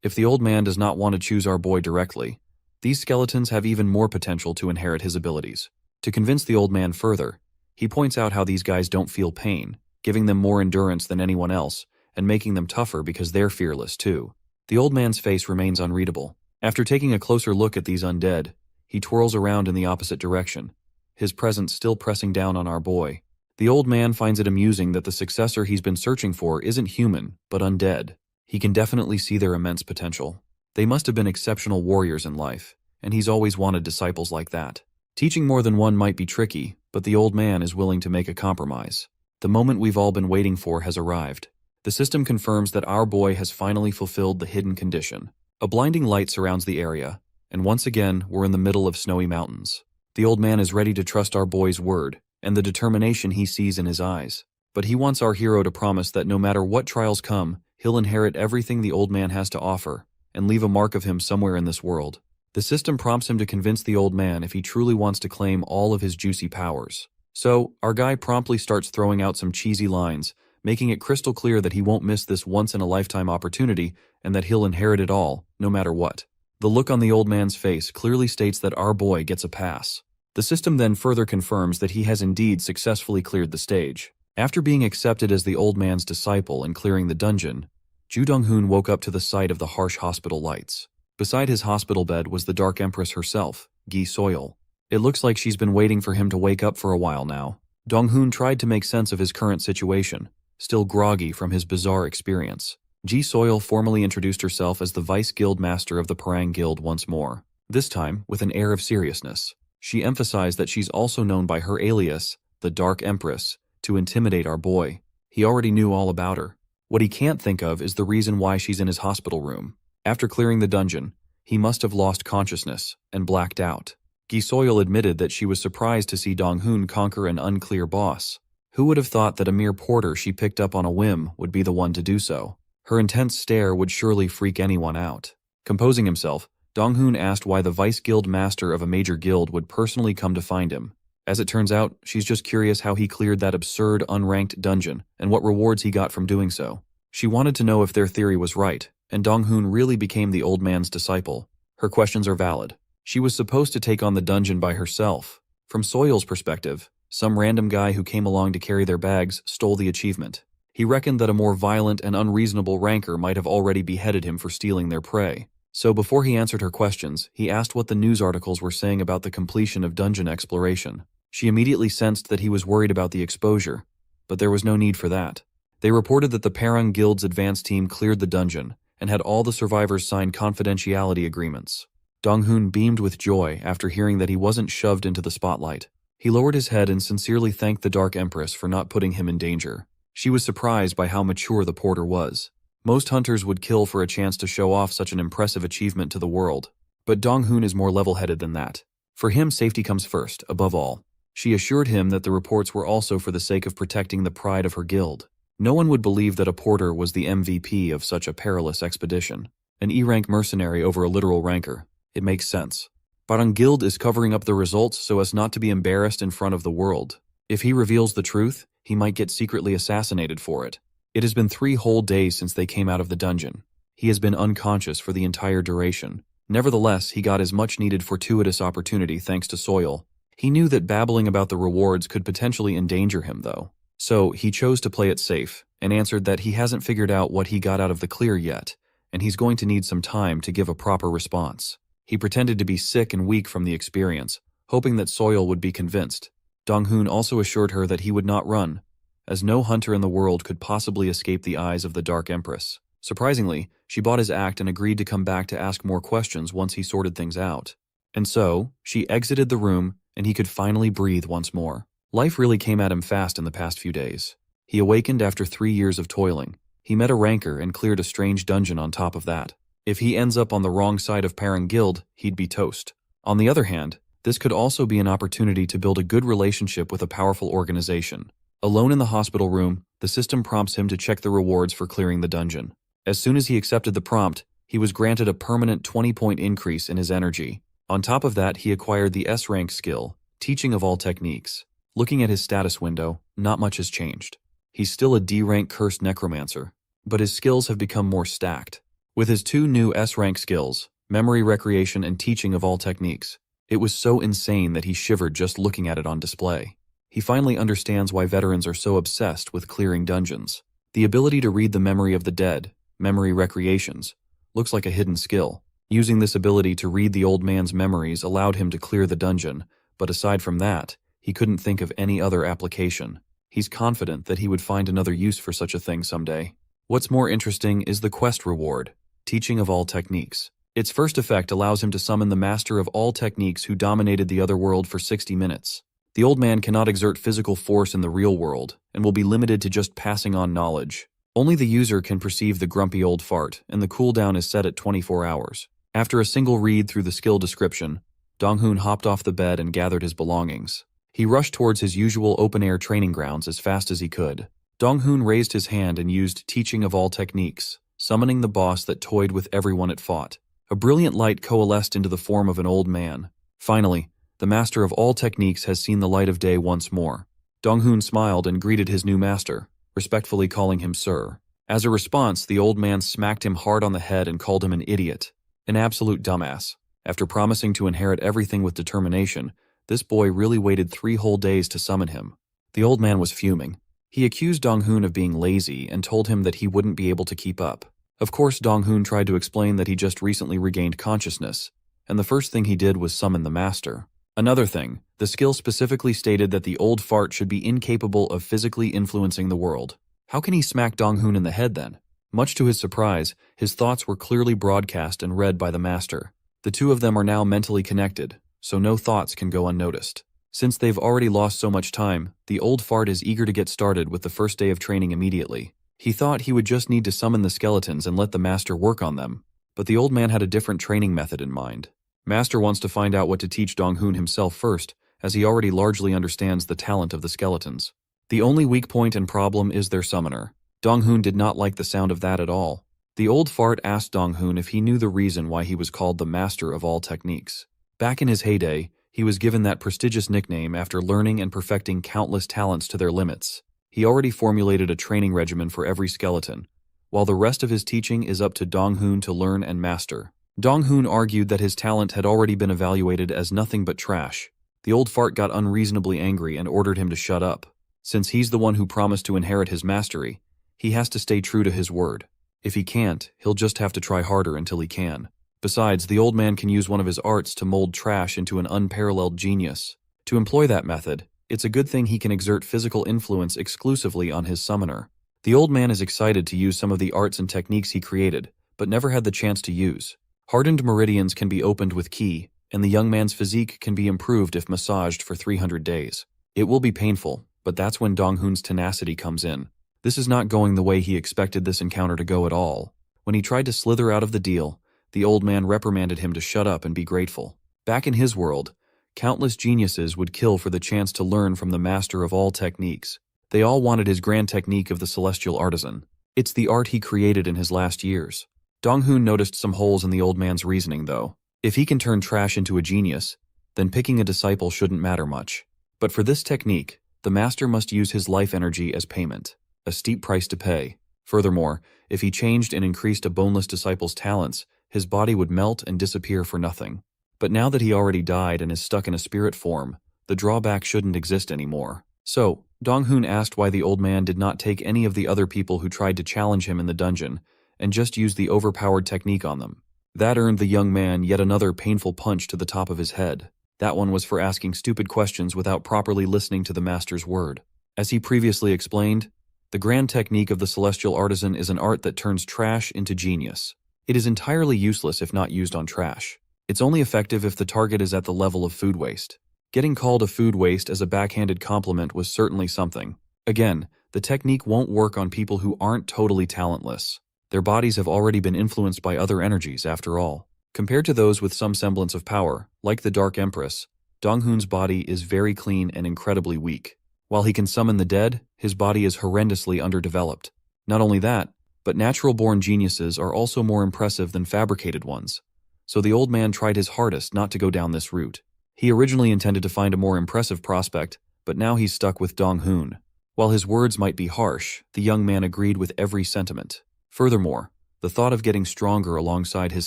If the old man does not want to choose our boy directly, these skeletons have even more potential to inherit his abilities. To convince the old man further, he points out how these guys don't feel pain, giving them more endurance than anyone else, and making them tougher because they're fearless too. The old man's face remains unreadable. After taking a closer look at these undead, he twirls around in the opposite direction, his presence still pressing down on our boy. The old man finds it amusing that the successor he's been searching for isn't human, but undead. He can definitely see their immense potential. They must have been exceptional warriors in life, and he's always wanted disciples like that. Teaching more than one might be tricky, but the old man is willing to make a compromise. The moment we've all been waiting for has arrived. The system confirms that our boy has finally fulfilled the hidden condition. A blinding light surrounds the area, and once again, we're in the middle of snowy mountains. The old man is ready to trust our boy's word, and the determination he sees in his eyes. But he wants our hero to promise that no matter what trials come, he'll inherit everything the old man has to offer, and leave a mark of him somewhere in this world. The system prompts him to convince the old man if he truly wants to claim all of his juicy powers. So, our guy promptly starts throwing out some cheesy lines, making it crystal clear that he won't miss this once-in-a-lifetime opportunity and that he'll inherit it all, no matter what. The look on the old man's face clearly states that our boy gets a pass. The system then further confirms that he has indeed successfully cleared the stage. After being accepted as the old man's disciple and clearing the dungeon, Joo Dong-hoon woke up to the sight of the harsh hospital lights. Beside his hospital bed was the Dark Empress herself, Gi Soil. It looks like she's been waiting for him to wake up for a while now. Dong-hoon tried to make sense of his current situation, still groggy from his bizarre experience. Gi Soil formally introduced herself as the Vice Guild Master of the Parang Guild once more, this time with an air of seriousness. She emphasized that she's also known by her alias, the Dark Empress, to intimidate our boy. He already knew all about her. What he can't think of is the reason why she's in his hospital room. After clearing the dungeon, he must have lost consciousness and blacked out. Gi Soil admitted that she was surprised to see Dong-hoon conquer an unclear boss. Who would have thought that a mere porter she picked up on a whim would be the one to do so? Her intense stare would surely freak anyone out. Composing himself, Dong-hoon asked why the Vice Guild Master of a major guild would personally come to find him. As it turns out, she's just curious how he cleared that absurd, unranked dungeon and what rewards he got from doing so. She wanted to know if their theory was right, and Dong-hoon really became the old man's disciple. Her questions are valid. She was supposed to take on the dungeon by herself. From Soil's perspective, some random guy who came along to carry their bags stole the achievement. He reckoned that a more violent and unreasonable ranker might have already beheaded him for stealing their prey. So before he answered her questions, he asked what the news articles were saying about the completion of dungeon exploration. She immediately sensed that he was worried about the exposure, but there was no need for that. They reported that the Parang Guild's advance team cleared the dungeon and had all the survivors sign confidentiality agreements. Dong-hoon beamed with joy after hearing that he wasn't shoved into the spotlight. He lowered his head and sincerely thanked the Dark Empress for not putting him in danger. She was surprised by how mature the porter was. Most hunters would kill for a chance to show off such an impressive achievement to the world. But Dong-hoon is more level-headed than that. For him, safety comes first, above all. She assured him that the reports were also for the sake of protecting the pride of her guild. No one would believe that a porter was the MVP of such a perilous expedition. An E-rank mercenary over a literal ranker. It makes sense. Parang Guild is covering up the results so as not to be embarrassed in front of the world. If he reveals the truth, he might get secretly assassinated for it. It has been 3 whole days since they came out of the dungeon. He has been unconscious for the entire duration. Nevertheless, he got his much-needed fortuitous opportunity thanks to Soil. He knew that babbling about the rewards could potentially endanger him, though. So he chose to play it safe and answered that he hasn't figured out what he got out of the clear yet, and he's going to need some time to give a proper response. He pretended to be sick and weak from the experience, hoping that Soil would be convinced. Dong-hoon also assured her that he would not run, as no hunter in the world could possibly escape the eyes of the Dark Empress. Surprisingly, she bought his act and agreed to come back to ask more questions once he sorted things out. And so, she exited the room, and he could finally breathe once more. Life really came at him fast in the past few days. He awakened after 3 years of toiling. He met a ranker and cleared a strange dungeon on top of that. If he ends up on the wrong side of Parang Guild, he'd be toast. On the other hand, this could also be an opportunity to build a good relationship with a powerful organization. Alone in the hospital room, the system prompts him to check the rewards for clearing the dungeon. As soon as he accepted the prompt, he was granted a permanent 20-point increase in his energy. On top of that, he acquired the S-rank skill, Teaching of All Techniques. Looking at his status window, not much has changed. He's still a D-rank cursed necromancer, but his skills have become more stacked. With his 2 new S-rank skills, Memory Recreation and Teaching of All Techniques, it was so insane that he shivered just looking at it on display. He finally understands why veterans are so obsessed with clearing dungeons. The ability to read the memory of the dead, Memory Recreations, looks like a hidden skill. Using this ability to read the old man's memories allowed him to clear the dungeon, but aside from that, he couldn't think of any other application. He's confident that he would find another use for such a thing someday. What's more interesting is the quest reward, Teaching of All Techniques. Its first effect allows him to summon the master of all techniques who dominated the other world for 60 minutes. The old man cannot exert physical force in the real world, and will be limited to just passing on knowledge. Only the user can perceive the grumpy old fart, and the cooldown is set at 24 hours. After a single read through the skill description, Dong-hoon hopped off the bed and gathered his belongings. He rushed towards his usual open-air training grounds as fast as he could. Dong-hoon raised his hand and used Teaching of All Techniques, summoning the boss that toyed with everyone it fought. A brilliant light coalesced into the form of an old man. Finally, the master of all techniques has seen the light of day once more. Dong-hoon smiled and greeted his new master, respectfully calling him sir. As a response, the old man smacked him hard on the head and called him an idiot. An absolute dumbass. After promising to inherit everything with determination, this boy really waited 3 whole days to summon him. The old man was fuming. He accused Dong-hoon of being lazy and told him that he wouldn't be able to keep up. Of course, Dong-hoon tried to explain that he just recently regained consciousness, and the first thing he did was summon the master. Another thing, the skill specifically stated that the old fart should be incapable of physically influencing the world. How can he smack Dong-hoon in the head then? Much to his surprise, his thoughts were clearly broadcast and read by the master. The two of them are now mentally connected, so no thoughts can go unnoticed. Since they've already lost so much time, the old fart is eager to get started with the first day of training immediately. He thought he would just need to summon the skeletons and let the master work on them, but the old man had a different training method in mind. Master wants to find out what to teach Dong-hoon himself first, as he already largely understands the talent of the skeletons. The only weak point and problem is their summoner. Dong-hoon did not like the sound of that at all. The old fart asked Dong-hoon if he knew the reason why he was called the master of all techniques. Back in his heyday, he was given that prestigious nickname after learning and perfecting countless talents to their limits. He already formulated a training regimen for every skeleton, while the rest of his teaching is up to Dong-hoon to learn and master. Dong-hoon argued that his talent had already been evaluated as nothing but trash. The old fart got unreasonably angry and ordered him to shut up. Since he's the one who promised to inherit his mastery, he has to stay true to his word. If he can't, he'll just have to try harder until he can. Besides, the old man can use one of his arts to mold trash into an unparalleled genius. To employ that method, it's a good thing he can exert physical influence exclusively on his summoner. The old man is excited to use some of the arts and techniques he created, but never had the chance to use. Hardened meridians can be opened with ki, and the young man's physique can be improved if massaged for 300 days. It will be painful, but that's when Dong-hoon's tenacity comes in. This is not going the way he expected this encounter to go at all. When he tried to slither out of the deal, the old man reprimanded him to shut up and be grateful. Back in his world, countless geniuses would kill for the chance to learn from the master of all techniques. They all wanted his grand technique of the celestial artisan. It's the art he created in his last years. Dong-hoon noticed some holes in the old man's reasoning, though. If he can turn trash into a genius, then picking a disciple shouldn't matter much. But for this technique, the master must use his life energy as payment, a steep price to pay. Furthermore, if he changed and increased a boneless disciple's talents, his body would melt and disappear for nothing. But now that he already died and is stuck in a spirit form, the drawback shouldn't exist anymore. So, Dong-hoon asked why the old man did not take any of the other people who tried to challenge him in the dungeon and just use the overpowered technique on them. That earned the young man yet another painful punch to the top of his head. That one was for asking stupid questions without properly listening to the master's word. As he previously explained, the grand technique of the celestial artisan is an art that turns trash into genius. It is entirely useless if not used on trash. It's only effective if the target is at the level of food waste. Getting called a food waste as a backhanded compliment was certainly something. Again, the technique won't work on people who aren't totally talentless. Their bodies have already been influenced by other energies, after all. Compared to those with some semblance of power, like the Dark Empress, Dong-hoon's body is very clean and incredibly weak. While he can summon the dead, his body is horrendously underdeveloped. Not only that, but natural-born geniuses are also more impressive than fabricated ones. So the old man tried his hardest not to go down this route. He originally intended to find a more impressive prospect, but now he's stuck with Dong-hoon. While his words might be harsh, the young man agreed with every sentiment. Furthermore, the thought of getting stronger alongside his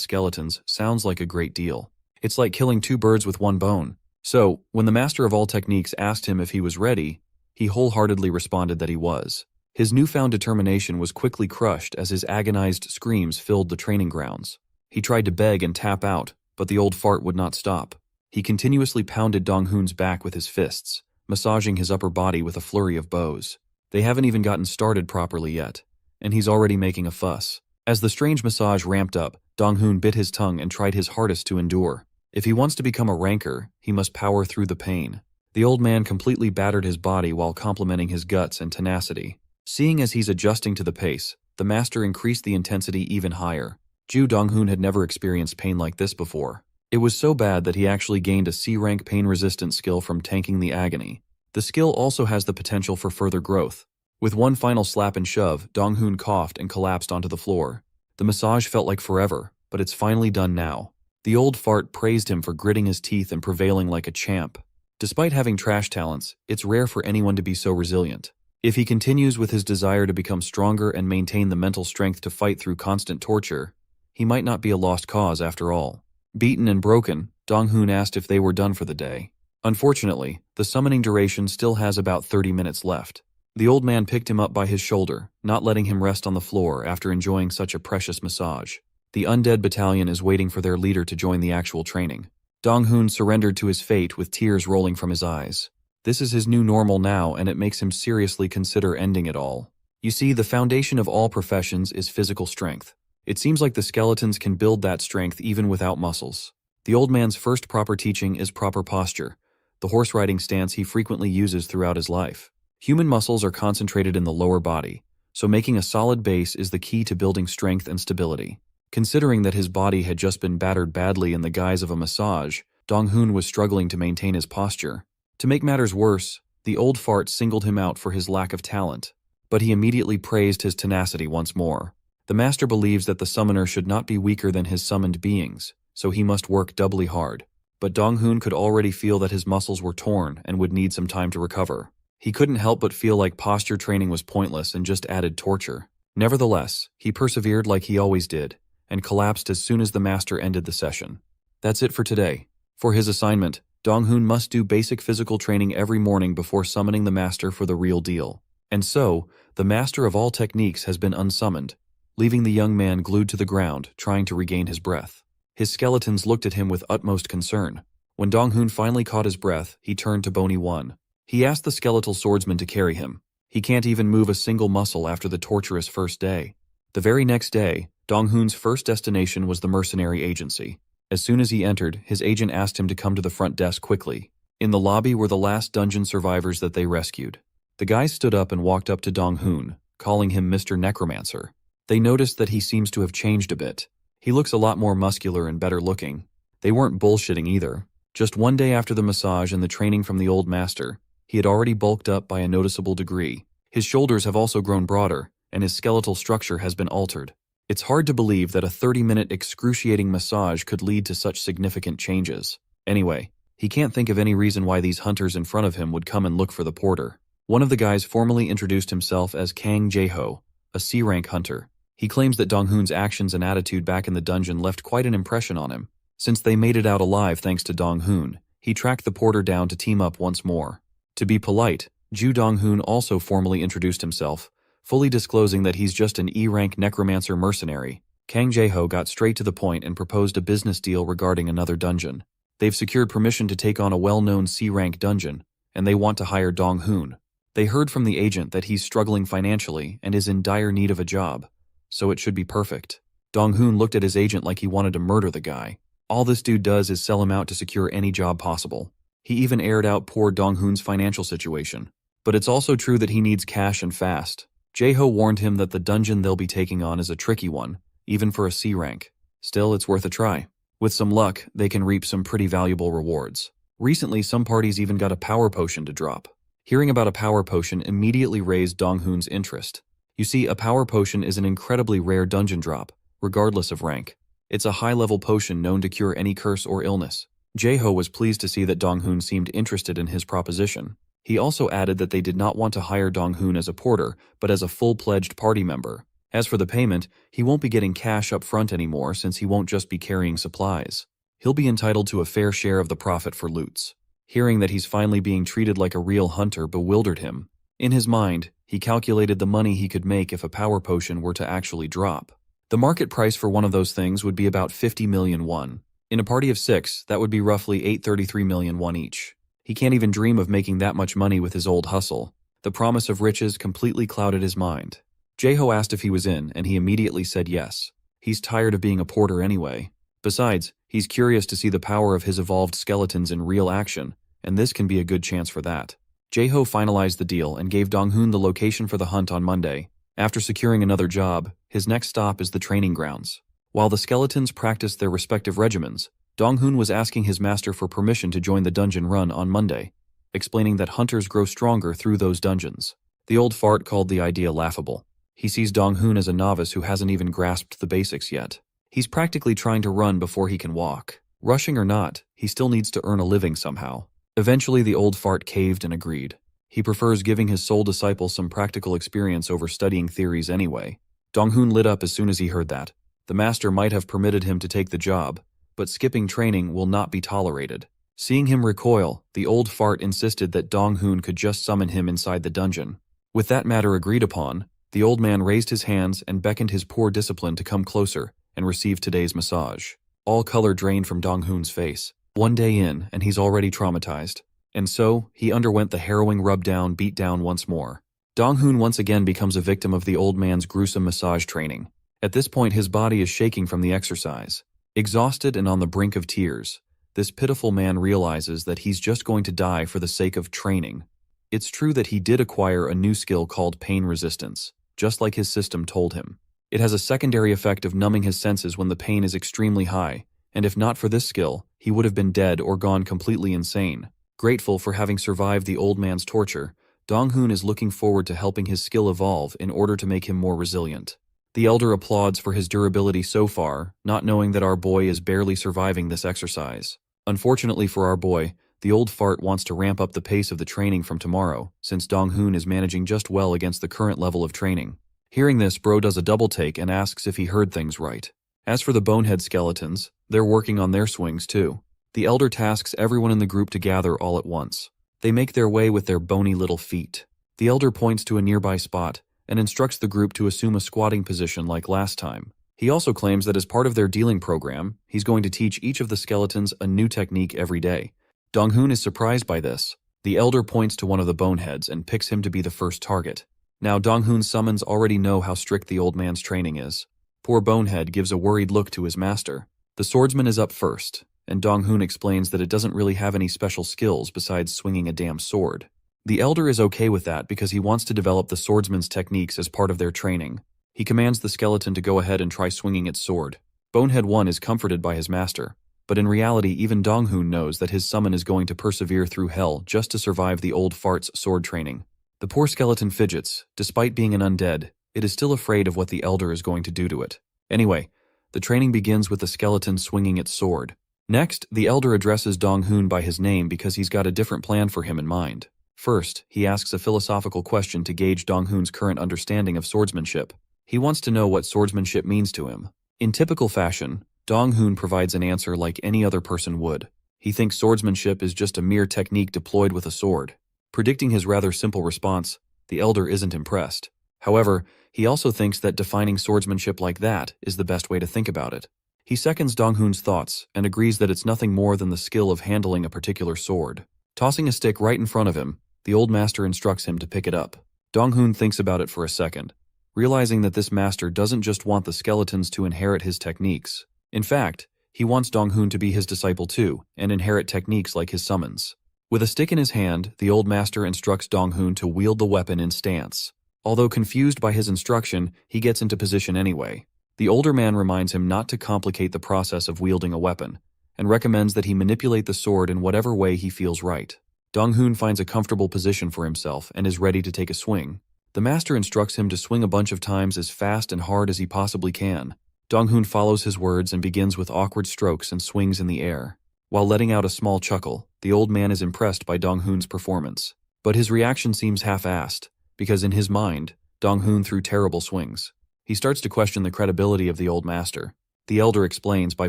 skeletons sounds like a great deal. It's like killing two birds with one bone. So, when the master of all techniques asked him if he was ready, he wholeheartedly responded that he was. His newfound determination was quickly crushed as his agonized screams filled the training grounds. He tried to beg and tap out, but the old fart would not stop. He continuously pounded Dong-hoon's back with his fists, massaging his upper body with a flurry of blows. They haven't even gotten started properly yet, and he's already making a fuss. As the strange massage ramped up, Dong-hoon bit his tongue and tried his hardest to endure. If he wants to become a ranker, he must power through the pain. The old man completely battered his body while complimenting his guts and tenacity. Seeing as he's adjusting to the pace, the master increased the intensity even higher. Joo Dong-hoon had never experienced pain like this before. It was so bad that he actually gained a C-rank pain-resistant skill from tanking the agony. The skill also has the potential for further growth. With one final slap and shove, Dong-hoon coughed and collapsed onto the floor. The massage felt like forever, but it's finally done now. The old fart praised him for gritting his teeth and prevailing like a champ. Despite having trash talents, it's rare for anyone to be so resilient. If he continues with his desire to become stronger and maintain the mental strength to fight through constant torture, he might not be a lost cause after all. Beaten and broken, Dong-hoon asked if they were done for the day. Unfortunately, the summoning duration still has about 30 minutes left. The old man picked him up by his shoulder, not letting him rest on the floor after enjoying such a precious massage. The undead battalion is waiting for their leader to join the actual training. Dong-hoon surrendered to his fate with tears rolling from his eyes. This is his new normal now, and it makes him seriously consider ending it all. You see, the foundation of all professions is physical strength. It seems like the skeletons can build that strength even without muscles. The old man's first proper teaching is proper posture, the horse riding stance he frequently uses throughout his life. Human muscles are concentrated in the lower body, so making a solid base is the key to building strength and stability. Considering that his body had just been battered badly in the guise of a massage, Dong-hoon was struggling to maintain his posture. To make matters worse, the old fart singled him out for his lack of talent, but he immediately praised his tenacity once more. The master believes that the summoner should not be weaker than his summoned beings, so he must work doubly hard. But Dong-hoon could already feel that his muscles were torn and would need some time to recover. He couldn't help but feel like posture training was pointless and just added torture. Nevertheless, he persevered like he always did, and collapsed as soon as the master ended the session. That's it for today. For his assignment, Dong-hoon must do basic physical training every morning before summoning the master for the real deal. And so, the master of all techniques has been unsummoned, leaving the young man glued to the ground, trying to regain his breath. His skeletons looked at him with utmost concern. When Dong-hoon finally caught his breath, he turned to Bony One. He asked the skeletal swordsman to carry him. He can't even move a single muscle after the torturous first day. The very next day, Dong-hoon's first destination was the mercenary agency. As soon as he entered, his agent asked him to come to the front desk quickly. In the lobby were the last dungeon survivors that they rescued. The guys stood up and walked up to Dong-hoon, calling him Mr. Necromancer. They noticed that he seems to have changed a bit. He looks a lot more muscular and better looking. They weren't bullshitting either. Just one day after the massage and the training from the old master, he had already bulked up by a noticeable degree. His shoulders have also grown broader, and his skeletal structure has been altered. It's hard to believe that a 30-minute excruciating massage could lead to such significant changes. Anyway, he can't think of any reason why these hunters in front of him would come and look for the porter. One of the guys formally introduced himself as Kang Jae-ho, a C-rank hunter. He claims that Dong-hoon's actions and attitude back in the dungeon left quite an impression on him. Since they made it out alive thanks to Dong-hoon, he tracked the porter down to team up once more. To be polite, Joo Dong-hoon also formally introduced himself, fully disclosing that he's just an E-rank necromancer mercenary. Kang Jae-ho got straight to the point and proposed a business deal regarding another dungeon. They've secured permission to take on a well-known C-rank dungeon, and they want to hire Dong-hoon. They heard from the agent that he's struggling financially and is in dire need of a job, so it should be perfect. Dong-hoon looked at his agent like he wanted to murder the guy. All this dude does is sell him out to secure any job possible. He even aired out poor Dong-hoon's financial situation. But it's also true that he needs cash and fast. Jae-ho warned him that the dungeon they'll be taking on is a tricky one, even for a C rank. Still, it's worth a try. With some luck, they can reap some pretty valuable rewards. Recently, some parties even got a power potion to drop. Hearing about a power potion immediately raised Dong-hoon's interest. You see, a power potion is an incredibly rare dungeon drop, regardless of rank. It's a high-level potion known to cure any curse or illness. Jae-ho was pleased to see that Dong-hoon seemed interested in his proposition. He also added that they did not want to hire Dong-hoon as a porter, but as a full-pledged party member. As for the payment, he won't be getting cash up front anymore since he won't just be carrying supplies. He'll be entitled to a fair share of the profit for loots. Hearing that he's finally being treated like a real hunter bewildered him. In his mind, he calculated the money he could make if a power potion were to actually drop. The market price for one of those things would be about 50 million won. In a party of 6, that would be roughly 833 million won each. He can't even dream of making that much money with his old hustle. The promise of riches completely clouded his mind. Jae-ho asked if he was in, and he immediately said yes. He's tired of being a porter anyway. Besides, he's curious to see the power of his evolved skeletons in real action, and this can be a good chance for that. Jae-ho finalized the deal and gave Dong-hoon the location for the hunt on Monday. After securing another job, his next stop is the training grounds. While the skeletons practiced their respective regimens, Dong-hoon was asking his master for permission to join the dungeon run on Monday, explaining that hunters grow stronger through those dungeons. The old fart called the idea laughable. He sees Dong-hoon as a novice who hasn't even grasped the basics yet. He's practically trying to run before he can walk. Rushing or not, he still needs to earn a living somehow. Eventually, the old fart caved and agreed. He prefers giving his soul disciple some practical experience over studying theories anyway. Dong-hoon lit up as soon as he heard that. The master might have permitted him to take the job, but skipping training will not be tolerated. Seeing him recoil, the old fart insisted that Dong-hoon could just summon him inside the dungeon. With that matter agreed upon, the old man raised his hands and beckoned his poor discipline to come closer and receive today's massage. All color drained from Dong-hoon's face. One day in, and he's already traumatized. And so, he underwent the harrowing rub-down, beat-down once more. Dong-hoon once again becomes a victim of the old man's gruesome massage training. At this point, his body is shaking from the exercise. Exhausted and on the brink of tears, this pitiful man realizes that he's just going to die for the sake of training. It's true that he did acquire a new skill called pain resistance, just like his system told him. It has a secondary effect of numbing his senses when the pain is extremely high, and if not for this skill, he would have been dead or gone completely insane. Grateful for having survived the old man's torture, Dong-hoon is looking forward to helping his skill evolve in order to make him more resilient. The elder applauds for his durability so far, not knowing that our boy is barely surviving this exercise. Unfortunately for our boy, the old fart wants to ramp up the pace of the training from tomorrow, since Dong-hoon is managing just well against the current level of training. Hearing this, bro does a double take and asks if he heard things right. As for the bonehead skeletons, they're working on their swings too. The elder tasks everyone in the group to gather all at once. They make their way with their bony little feet. The elder points to a nearby spot and instructs the group to assume a squatting position like last time. He also claims that as part of their dealing program, he's going to teach each of the skeletons a new technique every day. Dong-hoon is surprised by this. The elder points to one of the boneheads and picks him to be the first target. Now Dong-hoon's summons already know how strict the old man's training is. Poor bonehead gives a worried look to his master. The swordsman is up first, and Dong-hoon explains that it doesn't really have any special skills besides swinging a damn sword. The elder is okay with that because he wants to develop the swordsman's techniques as part of their training. He commands the skeleton to go ahead and try swinging its sword. Bonehead 1 is comforted by his master, but in reality even Dong-hoon knows that his summon is going to persevere through hell just to survive the old fart's sword training. The poor skeleton fidgets. Despite being an undead, it is still afraid of what the elder is going to do to it. Anyway, the training begins with the skeleton swinging its sword. Next, the elder addresses Dong-hoon by his name because he's got a different plan for him in mind. First, he asks a philosophical question to gauge Dong-hoon's current understanding of swordsmanship. He wants to know what swordsmanship means to him. In typical fashion, Dong-hoon provides an answer like any other person would. He thinks swordsmanship is just a mere technique deployed with a sword. Predicting his rather simple response, the elder isn't impressed. However, he also thinks that defining swordsmanship like that is the best way to think about it. He seconds Dong-hoon's thoughts and agrees that it's nothing more than the skill of handling a particular sword. Tossing a stick right in front of him, the old master instructs him to pick it up. Dong-hoon thinks about it for a second, realizing that this master doesn't just want the skeletons to inherit his techniques. In fact, he wants Dong-hoon to be his disciple too and inherit techniques like his summons. With a stick in his hand, the old master instructs Dong-hoon to wield the weapon in stance. Although confused by his instruction, he gets into position anyway. The older man reminds him not to complicate the process of wielding a weapon, and recommends that he manipulate the sword in whatever way he feels right. Dong-hoon finds a comfortable position for himself and is ready to take a swing. The master instructs him to swing a bunch of times as fast and hard as he possibly can. Dong-hoon follows his words and begins with awkward strokes and swings in the air. While letting out a small chuckle, the old man is impressed by Dong-hoon's performance. But his reaction seems half-assed, because in his mind, Dong-hoon threw terrible swings. He starts to question the credibility of the old master. The elder explains by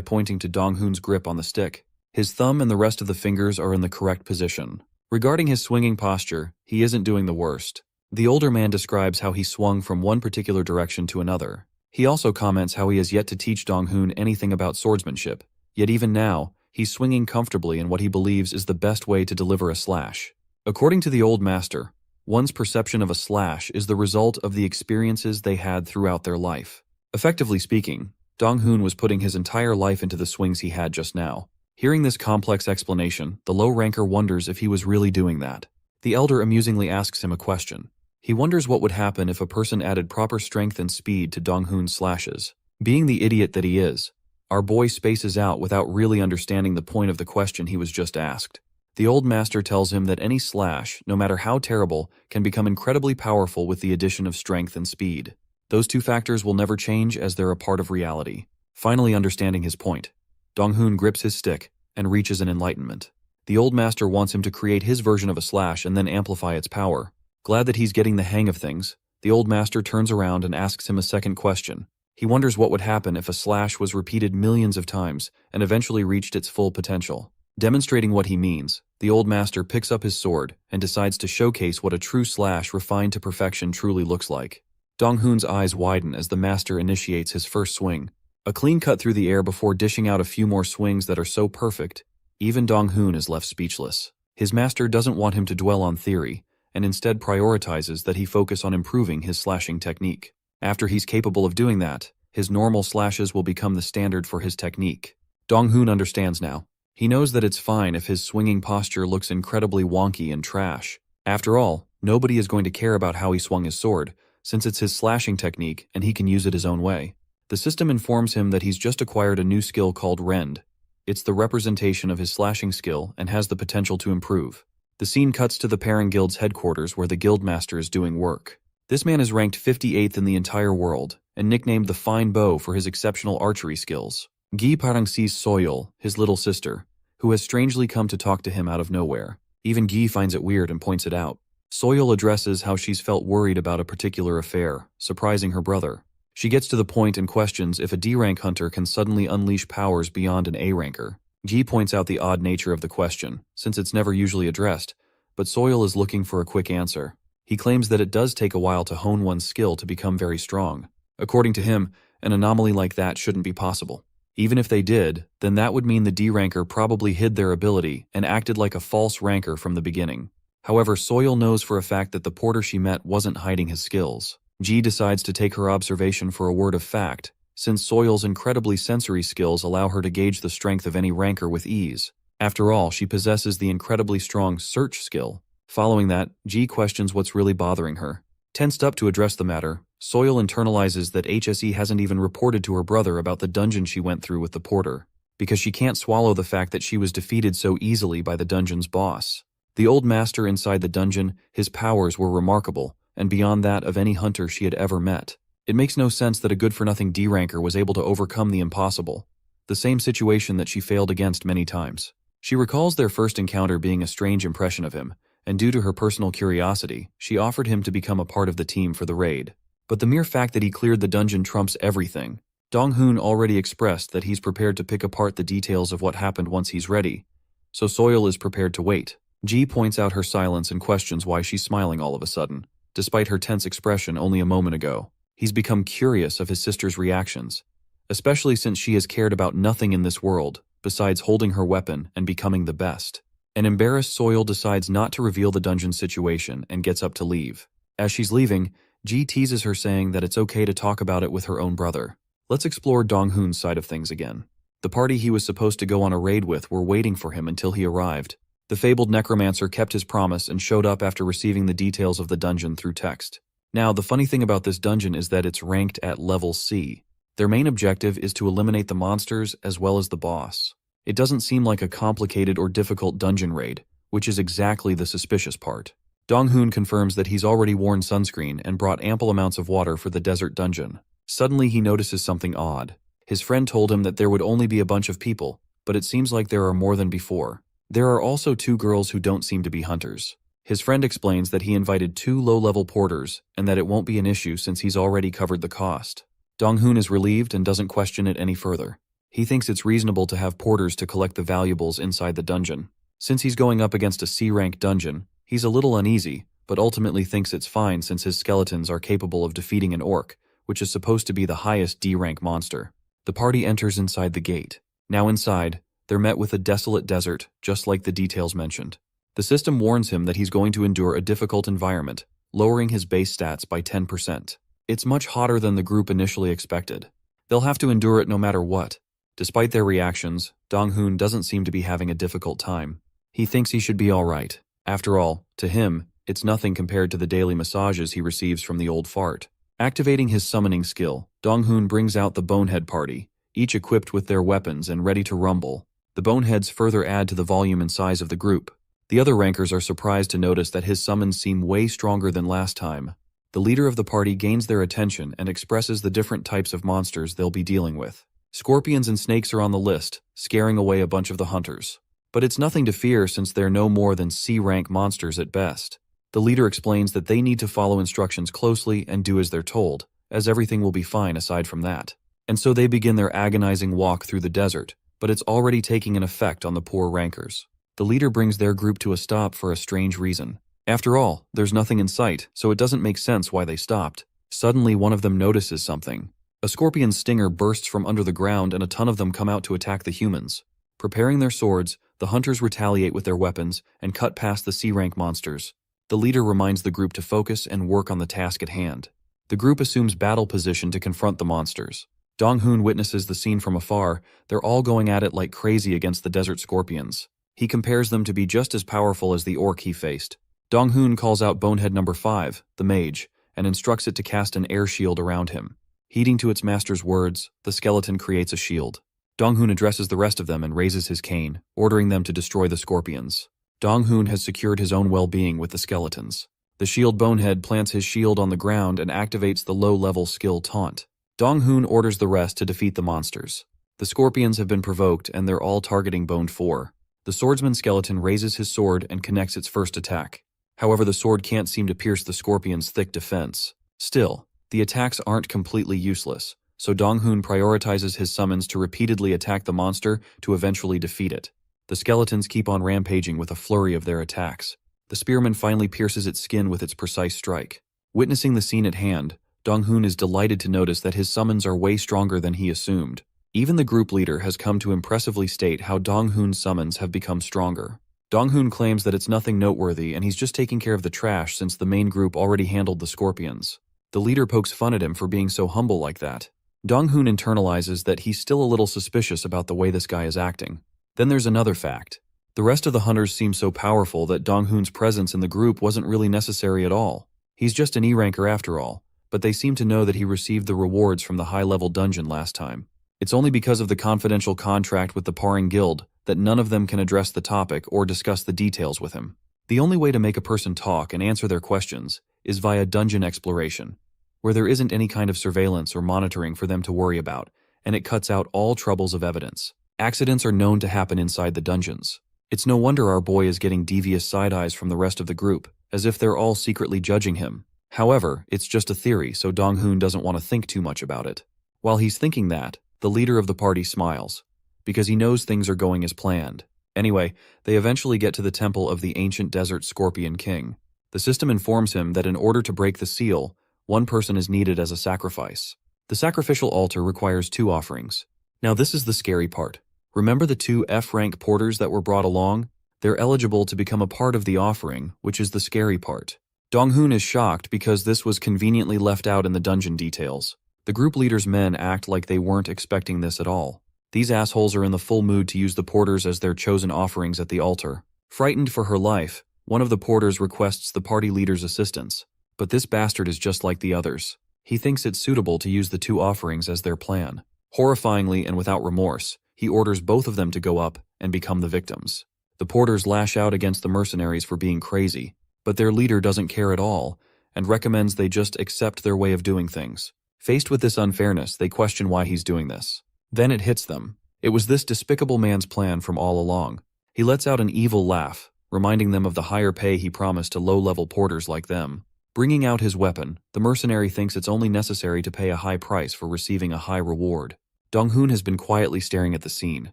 pointing to Dong-hoon's grip on the stick. His thumb and the rest of the fingers are in the correct position. Regarding his swinging posture, he isn't doing the worst. The older man describes how he swung from one particular direction to another. He also comments how he has yet to teach Dong-hoon anything about swordsmanship, yet even now, he's swinging comfortably in what he believes is the best way to deliver a slash. According to the old master, one's perception of a slash is the result of the experiences they had throughout their life. Effectively speaking, Dong-hoon was putting his entire life into the swings he had just now. Hearing this complex explanation, the low-ranker wonders if he was really doing that. The elder amusingly asks him a question. He wonders what would happen if a person added proper strength and speed to Dong-hoon's slashes. Being the idiot that he is, our boy spaces out without really understanding the point of the question he was just asked. The old master tells him that any slash, no matter how terrible, can become incredibly powerful with the addition of strength and speed. Those two factors will never change as they're a part of reality. Finally understanding his point, Dong-hoon grips his stick and reaches an enlightenment. The old master wants him to create his version of a slash and then amplify its power. Glad that he's getting the hang of things, the old master turns around and asks him a second question. He wonders what would happen if a slash was repeated millions of times and eventually reached its full potential. Demonstrating what he means, the old master picks up his sword and decides to showcase what a true slash refined to perfection truly looks like. Dong-hoon's eyes widen as the master initiates his first swing. A clean cut through the air before dishing out a few more swings that are so perfect, even Dong-hoon is left speechless. His master doesn't want him to dwell on theory, and instead prioritizes that he focus on improving his slashing technique. After he's capable of doing that, his normal slashes will become the standard for his technique. Dong-hoon understands now. He knows that it's fine if his swinging posture looks incredibly wonky and trash. After all, nobody is going to care about how he swung his sword, since it's his slashing technique and he can use it his own way. The system informs him that he's just acquired a new skill called Rend. It's the representation of his slashing skill and has the potential to improve. The scene cuts to the Parang Guild's headquarters where the guildmaster is doing work. This man is ranked 58th in the entire world and nicknamed the Fine Bow for his exceptional archery skills. Gi Parang sees Soyul, his little sister, who has strangely come to talk to him out of nowhere. Even Gi finds it weird and points it out. Soyul addresses how she's felt worried about a particular affair, surprising her brother. She gets to the point and questions if a D-rank hunter can suddenly unleash powers beyond an A-ranker. Gi points out the odd nature of the question, since it's never usually addressed, but Soyul is looking for a quick answer. He claims that it does take a while to hone one's skill to become very strong. According to him, an anomaly like that shouldn't be possible. Even if they did, then that would mean the D-ranker probably hid their ability and acted like a false ranker from the beginning. However, Soyul knows for a fact that the porter she met wasn't hiding his skills. Ji decides to take her observation for a word of fact, since Soyul's incredibly sensory skills allow her to gauge the strength of any ranker with ease. After all, she possesses the incredibly strong search skill. Following that, Ji questions what's really bothering her. Tensed up to address the matter, Soyul internalizes that HSE hasn't even reported to her brother about the dungeon she went through with the porter, because she can't swallow the fact that she was defeated so easily by the dungeon's boss. The old master inside the dungeon, his powers were remarkable, and beyond that of any hunter she had ever met. It makes no sense that a good-for-nothing D-ranker was able to overcome the impossible, the same situation that she failed against many times. She recalls their first encounter being a strange impression of him, and due to her personal curiosity, she offered him to become a part of the team for the raid. But the mere fact that he cleared the dungeon trumps everything. Dong-hoon already expressed that he's prepared to pick apart the details of what happened once he's ready, so Soyul is prepared to wait. Ji points out her silence and questions why she's smiling all of a sudden, despite her tense expression only a moment ago. He's become curious of his sister's reactions, especially since she has cared about nothing in this world besides holding her weapon and becoming the best. An embarrassed Soil decides not to reveal the dungeon situation and gets up to leave. As she's leaving, Ji teases her saying that it's okay to talk about it with her own brother. Let's explore Dong-hoon's side of things again. The party he was supposed to go on a raid with were waiting for him until he arrived. The fabled Necromancer kept his promise and showed up after receiving the details of the dungeon through text. Now, the funny thing about this dungeon is that it's ranked at level C. Their main objective is to eliminate the monsters as well as the boss. It doesn't seem like a complicated or difficult dungeon raid, which is exactly the suspicious part. Dong-hoon confirms that he's already worn sunscreen and brought ample amounts of water for the desert dungeon. Suddenly he notices something odd. His friend told him that there would only be a bunch of people, but it seems like there are more than before. There are also 2 girls who don't seem to be hunters. His friend explains that he invited 2 low-level porters and that it won't be an issue since he's already covered the cost. Dong-hoon is relieved and doesn't question it any further. He thinks it's reasonable to have porters to collect the valuables inside the dungeon. Since he's going up against a C-rank dungeon, he's a little uneasy, but ultimately thinks it's fine since his skeletons are capable of defeating an orc, which is supposed to be the highest D-rank monster. The party enters inside the gate. Now inside, they're met with a desolate desert, just like the details mentioned. The system warns him that he's going to endure a difficult environment, lowering his base stats by 10%. It's much hotter than the group initially expected. They'll have to endure it no matter what. Despite their reactions, Dong-hoon doesn't seem to be having a difficult time. He thinks he should be alright. After all, to him, it's nothing compared to the daily massages he receives from the old fart. Activating his summoning skill, Dong-hoon brings out the Bonehead party, each equipped with their weapons and ready to rumble. The Boneheads further add to the volume and size of the group. The other rankers are surprised to notice that his summons seem way stronger than last time. The leader of the party gains their attention and expresses the different types of monsters they'll be dealing with. Scorpions and snakes are on the list, scaring away a bunch of the hunters. But it's nothing to fear since they're no more than C-rank monsters at best. The leader explains that they need to follow instructions closely and do as they're told, as everything will be fine aside from that. And so they begin their agonizing walk through the desert, but it's already taking an effect on the poor rankers. The leader brings their group to a stop for a strange reason. After all, there's nothing in sight, so it doesn't make sense why they stopped. Suddenly one of them notices something. A scorpion's stinger bursts from under the ground and a ton of them come out to attack the humans. Preparing their swords, the hunters retaliate with their weapons and cut past the C-rank monsters. The leader reminds the group to focus and work on the task at hand. The group assumes battle position to confront the monsters. Dong-hoon witnesses the scene from afar. They're all going at it like crazy against the desert scorpions. He compares them to be just as powerful as the orc he faced. Dong-hoon calls out Bonehead number 5, the mage, and instructs it to cast an air shield around him. Heeding to its master's words, the skeleton creates a shield. Dong-hoon addresses the rest of them and raises his cane, ordering them to destroy the scorpions. Dong-hoon has secured his own well-being with the skeletons. The shield Bonehead plants his shield on the ground and activates the low-level skill Taunt. Dong-hoon orders the rest to defeat the monsters. The scorpions have been provoked and they're all targeting Bone 4. The swordsman skeleton raises his sword and connects its first attack. However, the sword can't seem to pierce the scorpion's thick defense. Still, the attacks aren't completely useless, so Dong-hoon prioritizes his summons to repeatedly attack the monster to eventually defeat it. The skeletons keep on rampaging with a flurry of their attacks. The spearman finally pierces its skin with its precise strike. Witnessing the scene at hand, Dong-hoon is delighted to notice that his summons are way stronger than he assumed. Even the group leader has come to impressively state how Dong-hoon's summons have become stronger. Dong-hoon claims that it's nothing noteworthy and he's just taking care of the trash since the main group already handled the scorpions. The leader pokes fun at him for being so humble like that. Dong-hoon internalizes that he's still a little suspicious about the way this guy is acting. Then there's another fact. The rest of the hunters seem so powerful that Dong-hoon's presence in the group wasn't really necessary at all. He's just an E-ranker after all, but they seem to know that he received the rewards from the high-level dungeon last time. It's only because of the confidential contract with the Parring Guild that none of them can address the topic or discuss the details with him. The only way to make a person talk and answer their questions is via dungeon exploration, where there isn't any kind of surveillance or monitoring for them to worry about, and it cuts out all troubles of evidence. Accidents are known to happen inside the dungeons. It's no wonder our boy is getting devious side-eyes from the rest of the group, as if they're all secretly judging him. However, it's just a theory, so Dong-hoon doesn't want to think too much about it. While he's thinking that, the leader of the party smiles, because he knows things are going as planned. Anyway, they eventually get to the temple of the ancient desert scorpion king. The system informs him that in order to break the seal, one person is needed as a sacrifice. The sacrificial altar requires 2 offerings. Now this is the scary part. Remember the 2 F-rank porters that were brought along? They're eligible to become a part of the offering, which is the scary part. Dong-hoon is shocked because this was conveniently left out in the dungeon details. The group leader's men act like they weren't expecting this at all. These assholes are in the full mood to use the porters as their chosen offerings at the altar. Frightened for her life, one of the porters requests the party leader's assistance. But this bastard is just like the others. He thinks it's suitable to use the 2 offerings as their plan. Horrifyingly and without remorse, he orders both of them to go up and become the victims. The porters lash out against the mercenaries for being crazy, but their leader doesn't care at all and recommends they just accept their way of doing things. Faced with this unfairness, they question why he's doing this. Then it hits them. It was this despicable man's plan from all along. He lets out an evil laugh, reminding them of the higher pay he promised to low-level porters like them. Bringing out his weapon, the mercenary thinks it's only necessary to pay a high price for receiving a high reward. Dong-hoon has been quietly staring at the scene.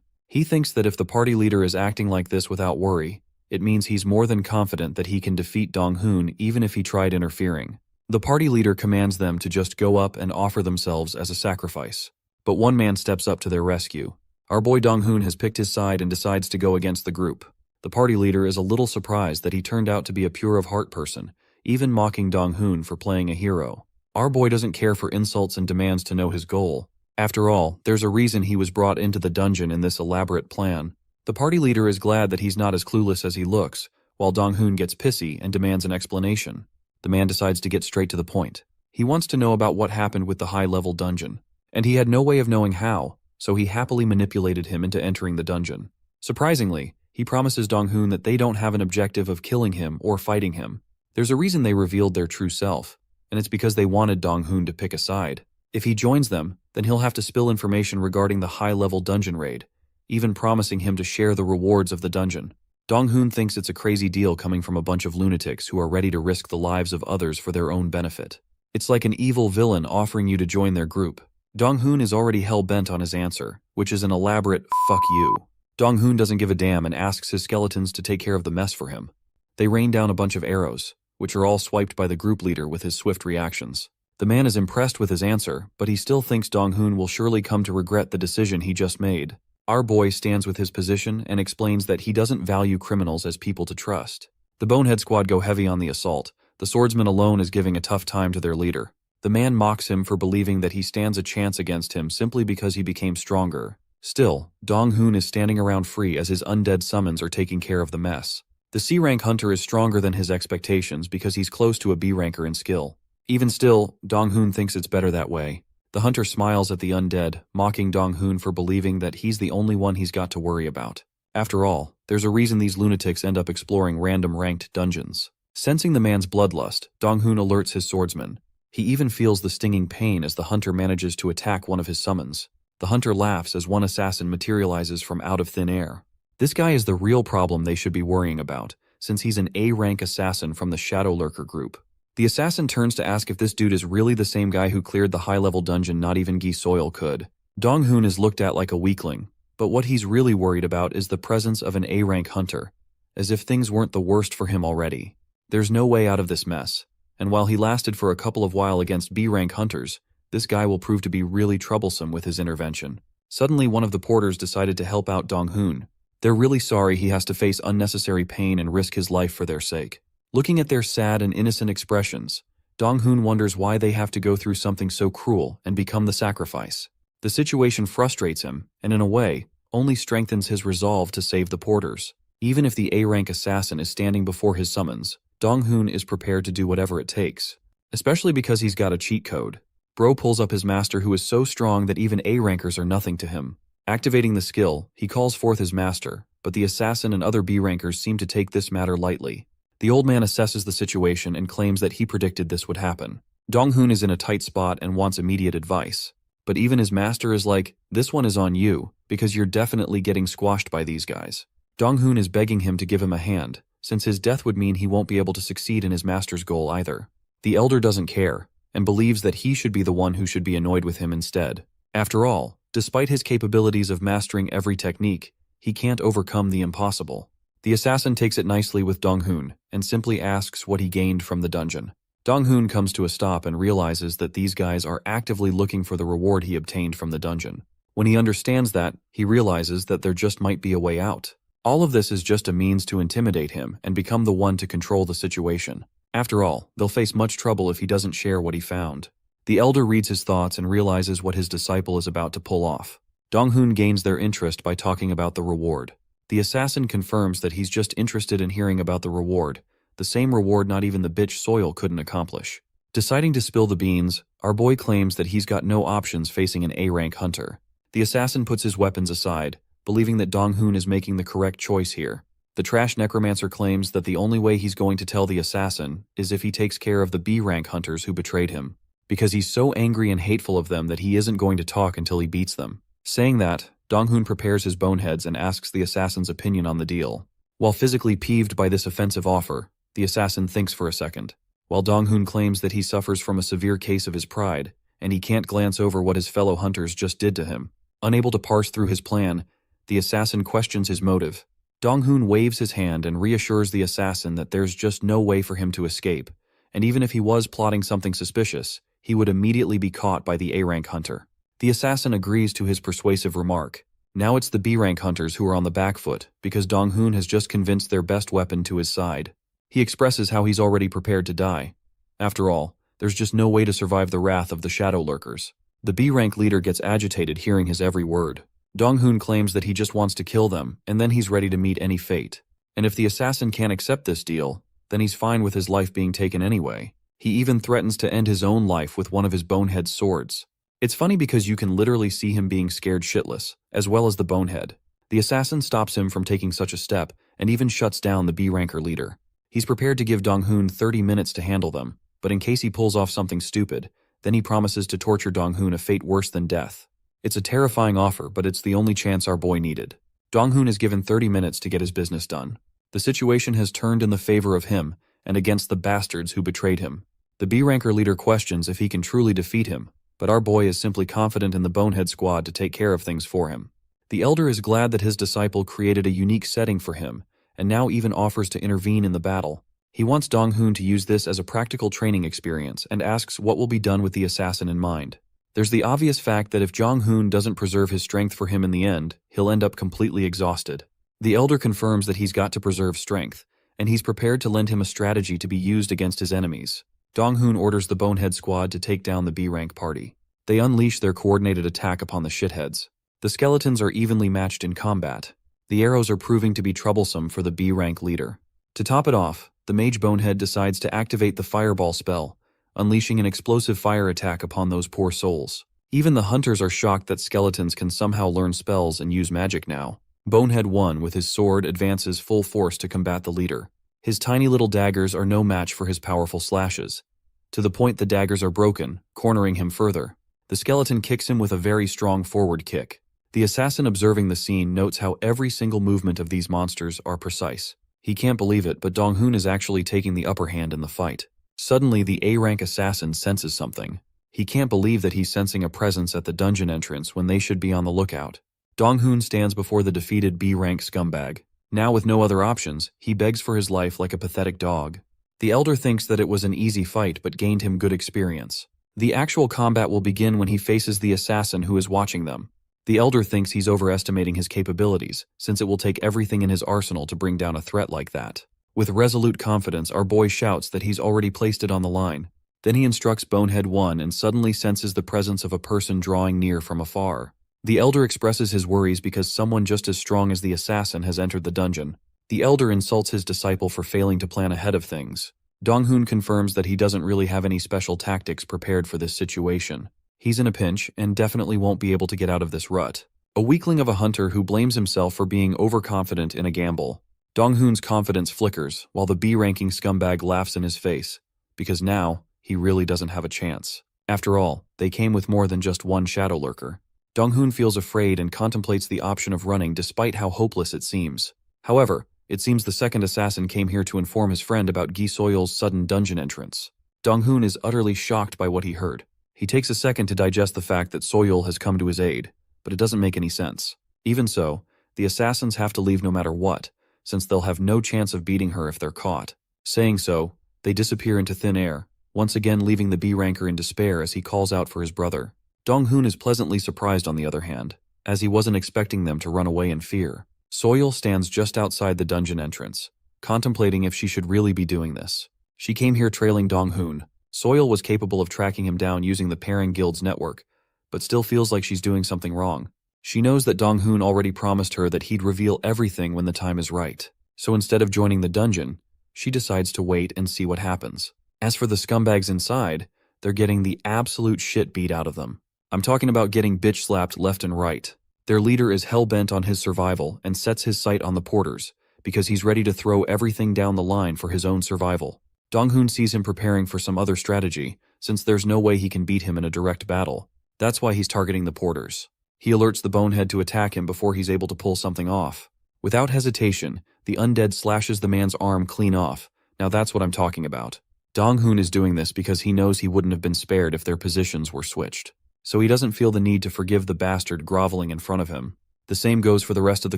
He thinks that if the party leader is acting like this without worry, it means he's more than confident that he can defeat Dong-hoon even if he tried interfering. The party leader commands them to just go up and offer themselves as a sacrifice. But one man steps up to their rescue. Our boy Dong-hoon has picked his side and decides to go against the group. The party leader is a little surprised that he turned out to be a pure-of-heart person, even mocking Dong-hoon for playing a hero. Our boy doesn't care for insults and demands to know his goal. After all, there's a reason he was brought into the dungeon in this elaborate plan. The party leader is glad that he's not as clueless as he looks, while Dong-hoon gets pissy and demands an explanation. The man decides to get straight to the point. He wants to know about what happened with the high-level dungeon, and he had no way of knowing how, so he happily manipulated him into entering the dungeon. Surprisingly, he promises Dong-hoon that they don't have an objective of killing him or fighting him. There's a reason they revealed their true self, and it's because they wanted Dong-hoon to pick a side. If he joins them, then he'll have to spill information regarding the high-level dungeon raid, even promising him to share the rewards of the dungeon. Dong-hoon thinks it's a crazy deal coming from a bunch of lunatics who are ready to risk the lives of others for their own benefit. It's like an evil villain offering you to join their group. Dong-hoon is already hell-bent on his answer, which is an elaborate "fuck you." Dong-hoon doesn't give a damn and asks his skeletons to take care of the mess for him. They rain down a bunch of arrows, which are all swiped by the group leader with his swift reactions. The man is impressed with his answer, but he still thinks Dong-hoon will surely come to regret the decision he just made. Our boy stands with his position and explains that he doesn't value criminals as people to trust. The Bonehead Squad go heavy on the assault. The swordsman alone is giving a tough time to their leader. The man mocks him for believing that he stands a chance against him simply because he became stronger. Still, Dong-hoon is standing around free as his undead summons are taking care of the mess. The C-rank hunter is stronger than his expectations because he's close to a B-ranker in skill. Even still, Dong-hoon thinks it's better that way. The hunter smiles at the undead, mocking Dong-hoon for believing that he's the only one he's got to worry about. After all, there's a reason these lunatics end up exploring random ranked dungeons. Sensing the man's bloodlust, Dong-hoon alerts his swordsman. He even feels the stinging pain as the hunter manages to attack one of his summons. The hunter laughs as one assassin materializes from out of thin air. This guy is the real problem they should be worrying about, since he's an A-rank assassin from the Shadow Lurker group. The assassin turns to ask if this dude is really the same guy who cleared the high-level dungeon not even Gi Soil could. Dong-hoon is looked at like a weakling, but what he's really worried about is the presence of an A-rank hunter, as if things weren't the worst for him already. There's no way out of this mess, and while he lasted for a couple of while against B-rank hunters, this guy will prove to be really troublesome with his intervention. Suddenly, one of the porters decided to help out Dong-hoon. They're really sorry he has to face unnecessary pain and risk his life for their sake. Looking at their sad and innocent expressions, Dong-hoon wonders why they have to go through something so cruel and become the sacrifice. The situation frustrates him, and in a way, only strengthens his resolve to save the porters. Even if the A-rank assassin is standing before his summons, Dong-hoon is prepared to do whatever it takes, especially because he's got a cheat code. Bro pulls up his master who is so strong that even A-rankers are nothing to him. Activating the skill, he calls forth his master, but the assassin and other B-rankers seem to take this matter lightly. The old man assesses the situation and claims that he predicted this would happen. Dong-hoon is in a tight spot and wants immediate advice. But even his master is like, "This one is on you, because you're definitely getting squashed by these guys." Dong-hoon is begging him to give him a hand, since his death would mean he won't be able to succeed in his master's goal either. The elder doesn't care, and believes that he should be the one who should be annoyed with him instead. After all, despite his capabilities of mastering every technique, he can't overcome the impossible. The assassin takes it nicely with Dong-hoon and simply asks what he gained from the dungeon. Dong-hoon comes to a stop and realizes that these guys are actively looking for the reward he obtained from the dungeon. When he understands that, he realizes that there just might be a way out. All of this is just a means to intimidate him and become the one to control the situation. After all, they'll face much trouble if he doesn't share what he found. The elder reads his thoughts and realizes what his disciple is about to pull off. Dong-hoon gains their interest by talking about the reward. The assassin confirms that he's just interested in hearing about the reward, the same reward not even the bitch Soil couldn't accomplish. Deciding to spill the beans, our boy claims that he's got no options facing an A-rank hunter. The assassin puts his weapons aside, believing that Dong-hoon is making the correct choice here. The trash necromancer claims that the only way he's going to tell the assassin is if he takes care of the B-rank hunters who betrayed him, because he's so angry and hateful of them that he isn't going to talk until he beats them. Saying that, Dong-hoon prepares his boneheads and asks the assassin's opinion on the deal. While physically peeved by this offensive offer, the assassin thinks for a second. While Dong-hoon claims that he suffers from a severe case of his pride, and he can't glance over what his fellow hunters just did to him. Unable to parse through his plan, the assassin questions his motive. Dong-hoon waves his hand and reassures the assassin that there's just no way for him to escape, and even if he was plotting something suspicious, he would immediately be caught by the A-rank hunter. The assassin agrees to his persuasive remark. Now it's the B-rank hunters who are on the back foot, because Dong-hoon has just convinced their best weapon to his side. He expresses how he's already prepared to die. After all, there's just no way to survive the wrath of the shadow lurkers. The B-rank leader gets agitated hearing his every word. Dong-hoon claims that he just wants to kill them, and then he's ready to meet any fate. And if the assassin can't accept this deal, then he's fine with his life being taken anyway. He even threatens to end his own life with one of his bonehead swords. It's funny because you can literally see him being scared shitless, as well as the bonehead. The assassin stops him from taking such a step, and even shuts down the B-ranker leader. He's prepared to give Dong-hoon 30 minutes to handle them, but in case he pulls off something stupid, then he promises to torture Dong-hoon a fate worse than death. It's a terrifying offer, but it's the only chance our boy needed. Dong-hoon is given 30 minutes to get his business done. The situation has turned in the favor of him, and against the bastards who betrayed him. The B-ranker leader questions if he can truly defeat him, but our boy is simply confident in the Bonehead Squad to take care of things for him. The elder is glad that his disciple created a unique setting for him, and now even offers to intervene in the battle. He wants Dong-hoon to use this as a practical training experience and asks what will be done with the assassin in mind. There's the obvious fact that if Dong-hoon doesn't preserve his strength for him in the end, he'll end up completely exhausted. The elder confirms that he's got to preserve strength, and he's prepared to lend him a strategy to be used against his enemies. Dong-hoon orders the Bonehead Squad to take down the B-rank party. They unleash their coordinated attack upon the shitheads. The skeletons are evenly matched in combat. The arrows are proving to be troublesome for the B-rank leader. To top it off, the mage Bonehead decides to activate the fireball spell, unleashing an explosive fire attack upon those poor souls. Even the hunters are shocked that skeletons can somehow learn spells and use magic now. Bonehead 1 with his sword advances full force to combat the leader. His tiny little daggers are no match for his powerful slashes. To the point the daggers are broken, cornering him further. The skeleton kicks him with a very strong forward kick. The assassin observing the scene notes how every single movement of these monsters are precise. He can't believe it, but Dong-hoon is actually taking the upper hand in the fight. Suddenly, the A-rank assassin senses something. He can't believe that he's sensing a presence at the dungeon entrance when they should be on the lookout. Dong-hoon stands before the defeated B-rank scumbag. Now with no other options, he begs for his life like a pathetic dog. The elder thinks that it was an easy fight but gained him good experience. The actual combat will begin when he faces the assassin who is watching them. The elder thinks he's overestimating his capabilities, since it will take everything in his arsenal to bring down a threat like that. With resolute confidence, our boy shouts that he's already placed it on the line. Then he instructs Bonehead 1 and suddenly senses the presence of a person drawing near from afar. The elder expresses his worries because someone just as strong as the assassin has entered the dungeon. The elder insults his disciple for failing to plan ahead of things. Dong-hoon confirms that he doesn't really have any special tactics prepared for this situation. He's in a pinch and definitely won't be able to get out of this rut. A weakling of a hunter who blames himself for being overconfident in a gamble. Dong-hoon's confidence flickers while the B-ranking scumbag laughs in his face, because now he really doesn't have a chance. After all, they came with more than just one shadow lurker. Dong-hoon feels afraid and contemplates the option of running despite how hopeless it seems. However, it seems the second assassin came here to inform his friend about Gi Soyul's sudden dungeon entrance. Dong-hoon is utterly shocked by what he heard. He takes a second to digest the fact that Soyul has come to his aid, but it doesn't make any sense. Even so, The assassins have to leave no matter what, since they'll have no chance of beating her if they're caught. Saying so, they disappear into thin air, once again leaving the B-ranker in despair as he calls out for his brother. Dong-hoon is pleasantly surprised on the other hand, as he wasn't expecting them to run away in fear. Soil stands just outside the dungeon entrance, contemplating if she should really be doing this. She came here trailing Dong-hoon. Soil was capable of tracking him down using the pairing guild's network, but still feels like she's doing something wrong. She knows that Dong-hoon already promised her that he'd reveal everything when the time is right. So instead of joining the dungeon, she decides to wait and see what happens. As for the scumbags inside, they're getting the absolute shit beat out of them. I'm talking about getting bitch slapped left and right. Their leader is hell-bent on his survival and sets his sight on the porters, because he's ready to throw everything down the line for his own survival. Dong-hoon sees him preparing for some other strategy, since there's no way he can beat him in a direct battle. That's why he's targeting the porters. He alerts the bonehead to attack him before he's able to pull something off. Without hesitation, the undead slashes the man's arm clean off. Now that's what I'm talking about. Dong-hoon is doing this because he knows he wouldn't have been spared if their positions were switched. So he doesn't feel the need to forgive the bastard groveling in front of him. The same goes for the rest of the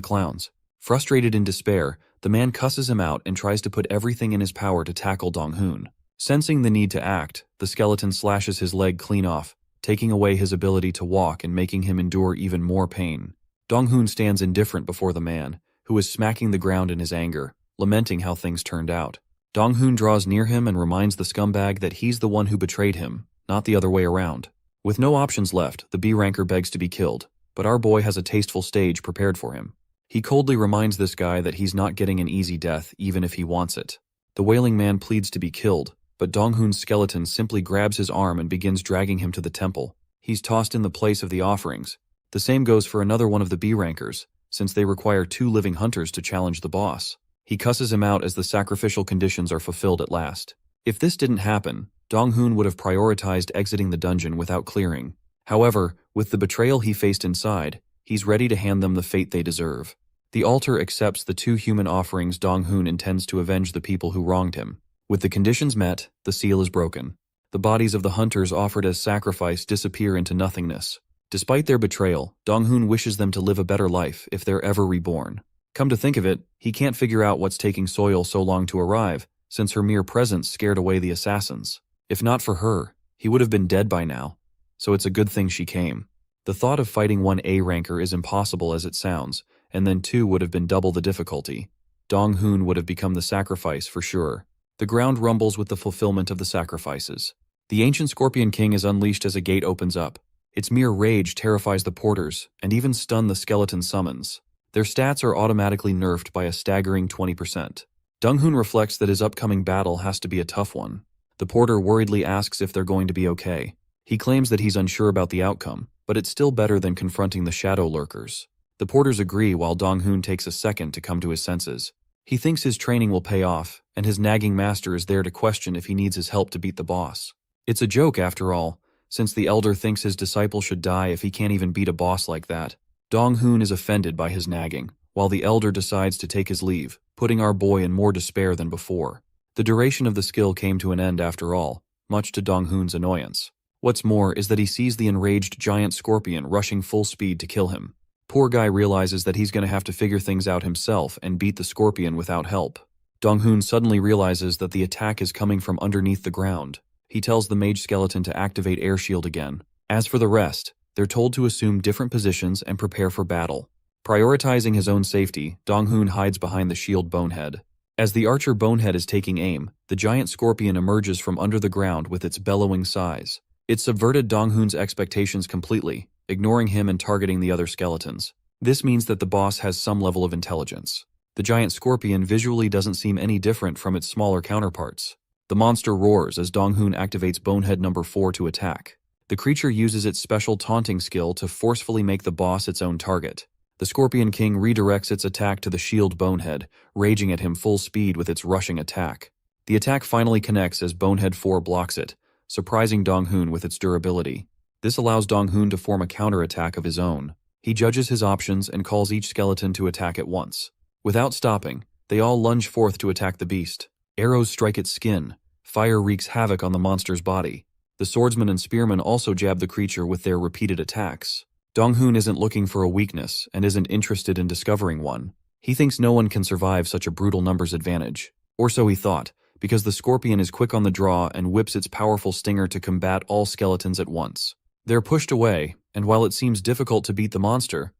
clowns. Frustrated in despair, the man cusses him out and tries to put everything in his power to tackle Dong-hoon. Sensing the need to act, the skeleton slashes his leg clean off, taking away his ability to walk and making him endure even more pain. Dong-hoon stands indifferent before the man, who is smacking the ground in his anger, lamenting how things turned out. Dong-hoon draws near him and reminds the scumbag that he's the one who betrayed him, not the other way around. With no options left, the B-ranker begs to be killed, but our boy has a tasteful stage prepared for him. He coldly reminds this guy that he's not getting an easy death even if he wants it. The wailing man pleads to be killed, but Dong-hoon's skeleton simply grabs his arm and begins dragging him to the temple. He's tossed in the place of the offerings. The same goes for another one of the B-rankers, since they require 2 living hunters to challenge the boss. He cusses him out as the sacrificial conditions are fulfilled at last. If this didn't happen, Dong-hoon would have prioritized exiting the dungeon without clearing. However, with the betrayal he faced inside, he's ready to hand them the fate they deserve. The altar accepts the 2 human offerings Dong-hoon intends to avenge the people who wronged him. With the conditions met, the seal is broken. The bodies of the hunters offered as sacrifice disappear into nothingness. Despite their betrayal, Dong-hoon wishes them to live a better life if they're ever reborn. Come to think of it, he can't figure out what's taking Soil so long to arrive, since her mere presence scared away the assassins. If not for her, he would have been dead by now, so it's a good thing she came. The thought of fighting 1 A-ranker is impossible as it sounds, and then 2 would have been double the difficulty. Dong-hoon would have become the sacrifice for sure. The ground rumbles with the fulfillment of the sacrifices. The ancient Scorpion King is unleashed as a gate opens up. Its mere rage terrifies the porters, and even stun the skeleton summons. Their stats are automatically nerfed by a staggering 20%. Dong-hoon reflects that his upcoming battle has to be a tough one. The porter worriedly asks if they're going to be okay. He claims that he's unsure about the outcome, but it's still better than confronting the shadow lurkers. The porters agree while Dong-hoon takes a second to come to his senses. He thinks his training will pay off, and his nagging master is there to question if he needs his help to beat the boss. It's a joke after all, since the elder thinks his disciple should die if he can't even beat a boss like that. Dong-hoon is offended by his nagging, while the elder decides to take his leave, putting our boy in more despair than before. The duration of the skill came to an end after all, much to Dong-hoon's annoyance. What's more is that he sees the enraged giant scorpion rushing full speed to kill him. Poor guy realizes that he's going to have to figure things out himself and beat the scorpion without help. Dong-hoon suddenly realizes that the attack is coming from underneath the ground. He tells the mage skeleton to activate air shield again. As for the rest, they're told to assume different positions and prepare for battle. Prioritizing his own safety, Dong-hoon hides behind the shield bonehead. As the archer bonehead is taking aim, the giant scorpion emerges from under the ground with its bellowing size. It subverted Dong-hoon's expectations completely, ignoring him and targeting the other skeletons. This means that the boss has some level of intelligence. The giant scorpion visually doesn't seem any different from its smaller counterparts. The monster roars as Dong-hoon activates bonehead number 4 to attack. The creature uses its special taunting skill to forcefully make the boss its own target. The Scorpion King redirects its attack to the shield bonehead, raging at him full speed with its rushing attack. The attack finally connects as bonehead 4 blocks it, surprising Dong-hoon with its durability. This allows Dong-hoon to form a counterattack of his own. He judges his options and calls each skeleton to attack at once. Without stopping, they all lunge forth to attack the beast. Arrows strike its skin. Fire wreaks havoc on the monster's body. The swordsmen and spearmen also jab the creature with their repeated attacks. Dong-hoon isn't looking for a weakness and isn't interested in discovering one. He thinks no one can survive such a brutal numbers advantage. Or so he thought, because the scorpion is quick on the draw and whips its powerful stinger to combat all skeletons at once. They're pushed away, and while it seems difficult to beat the monster,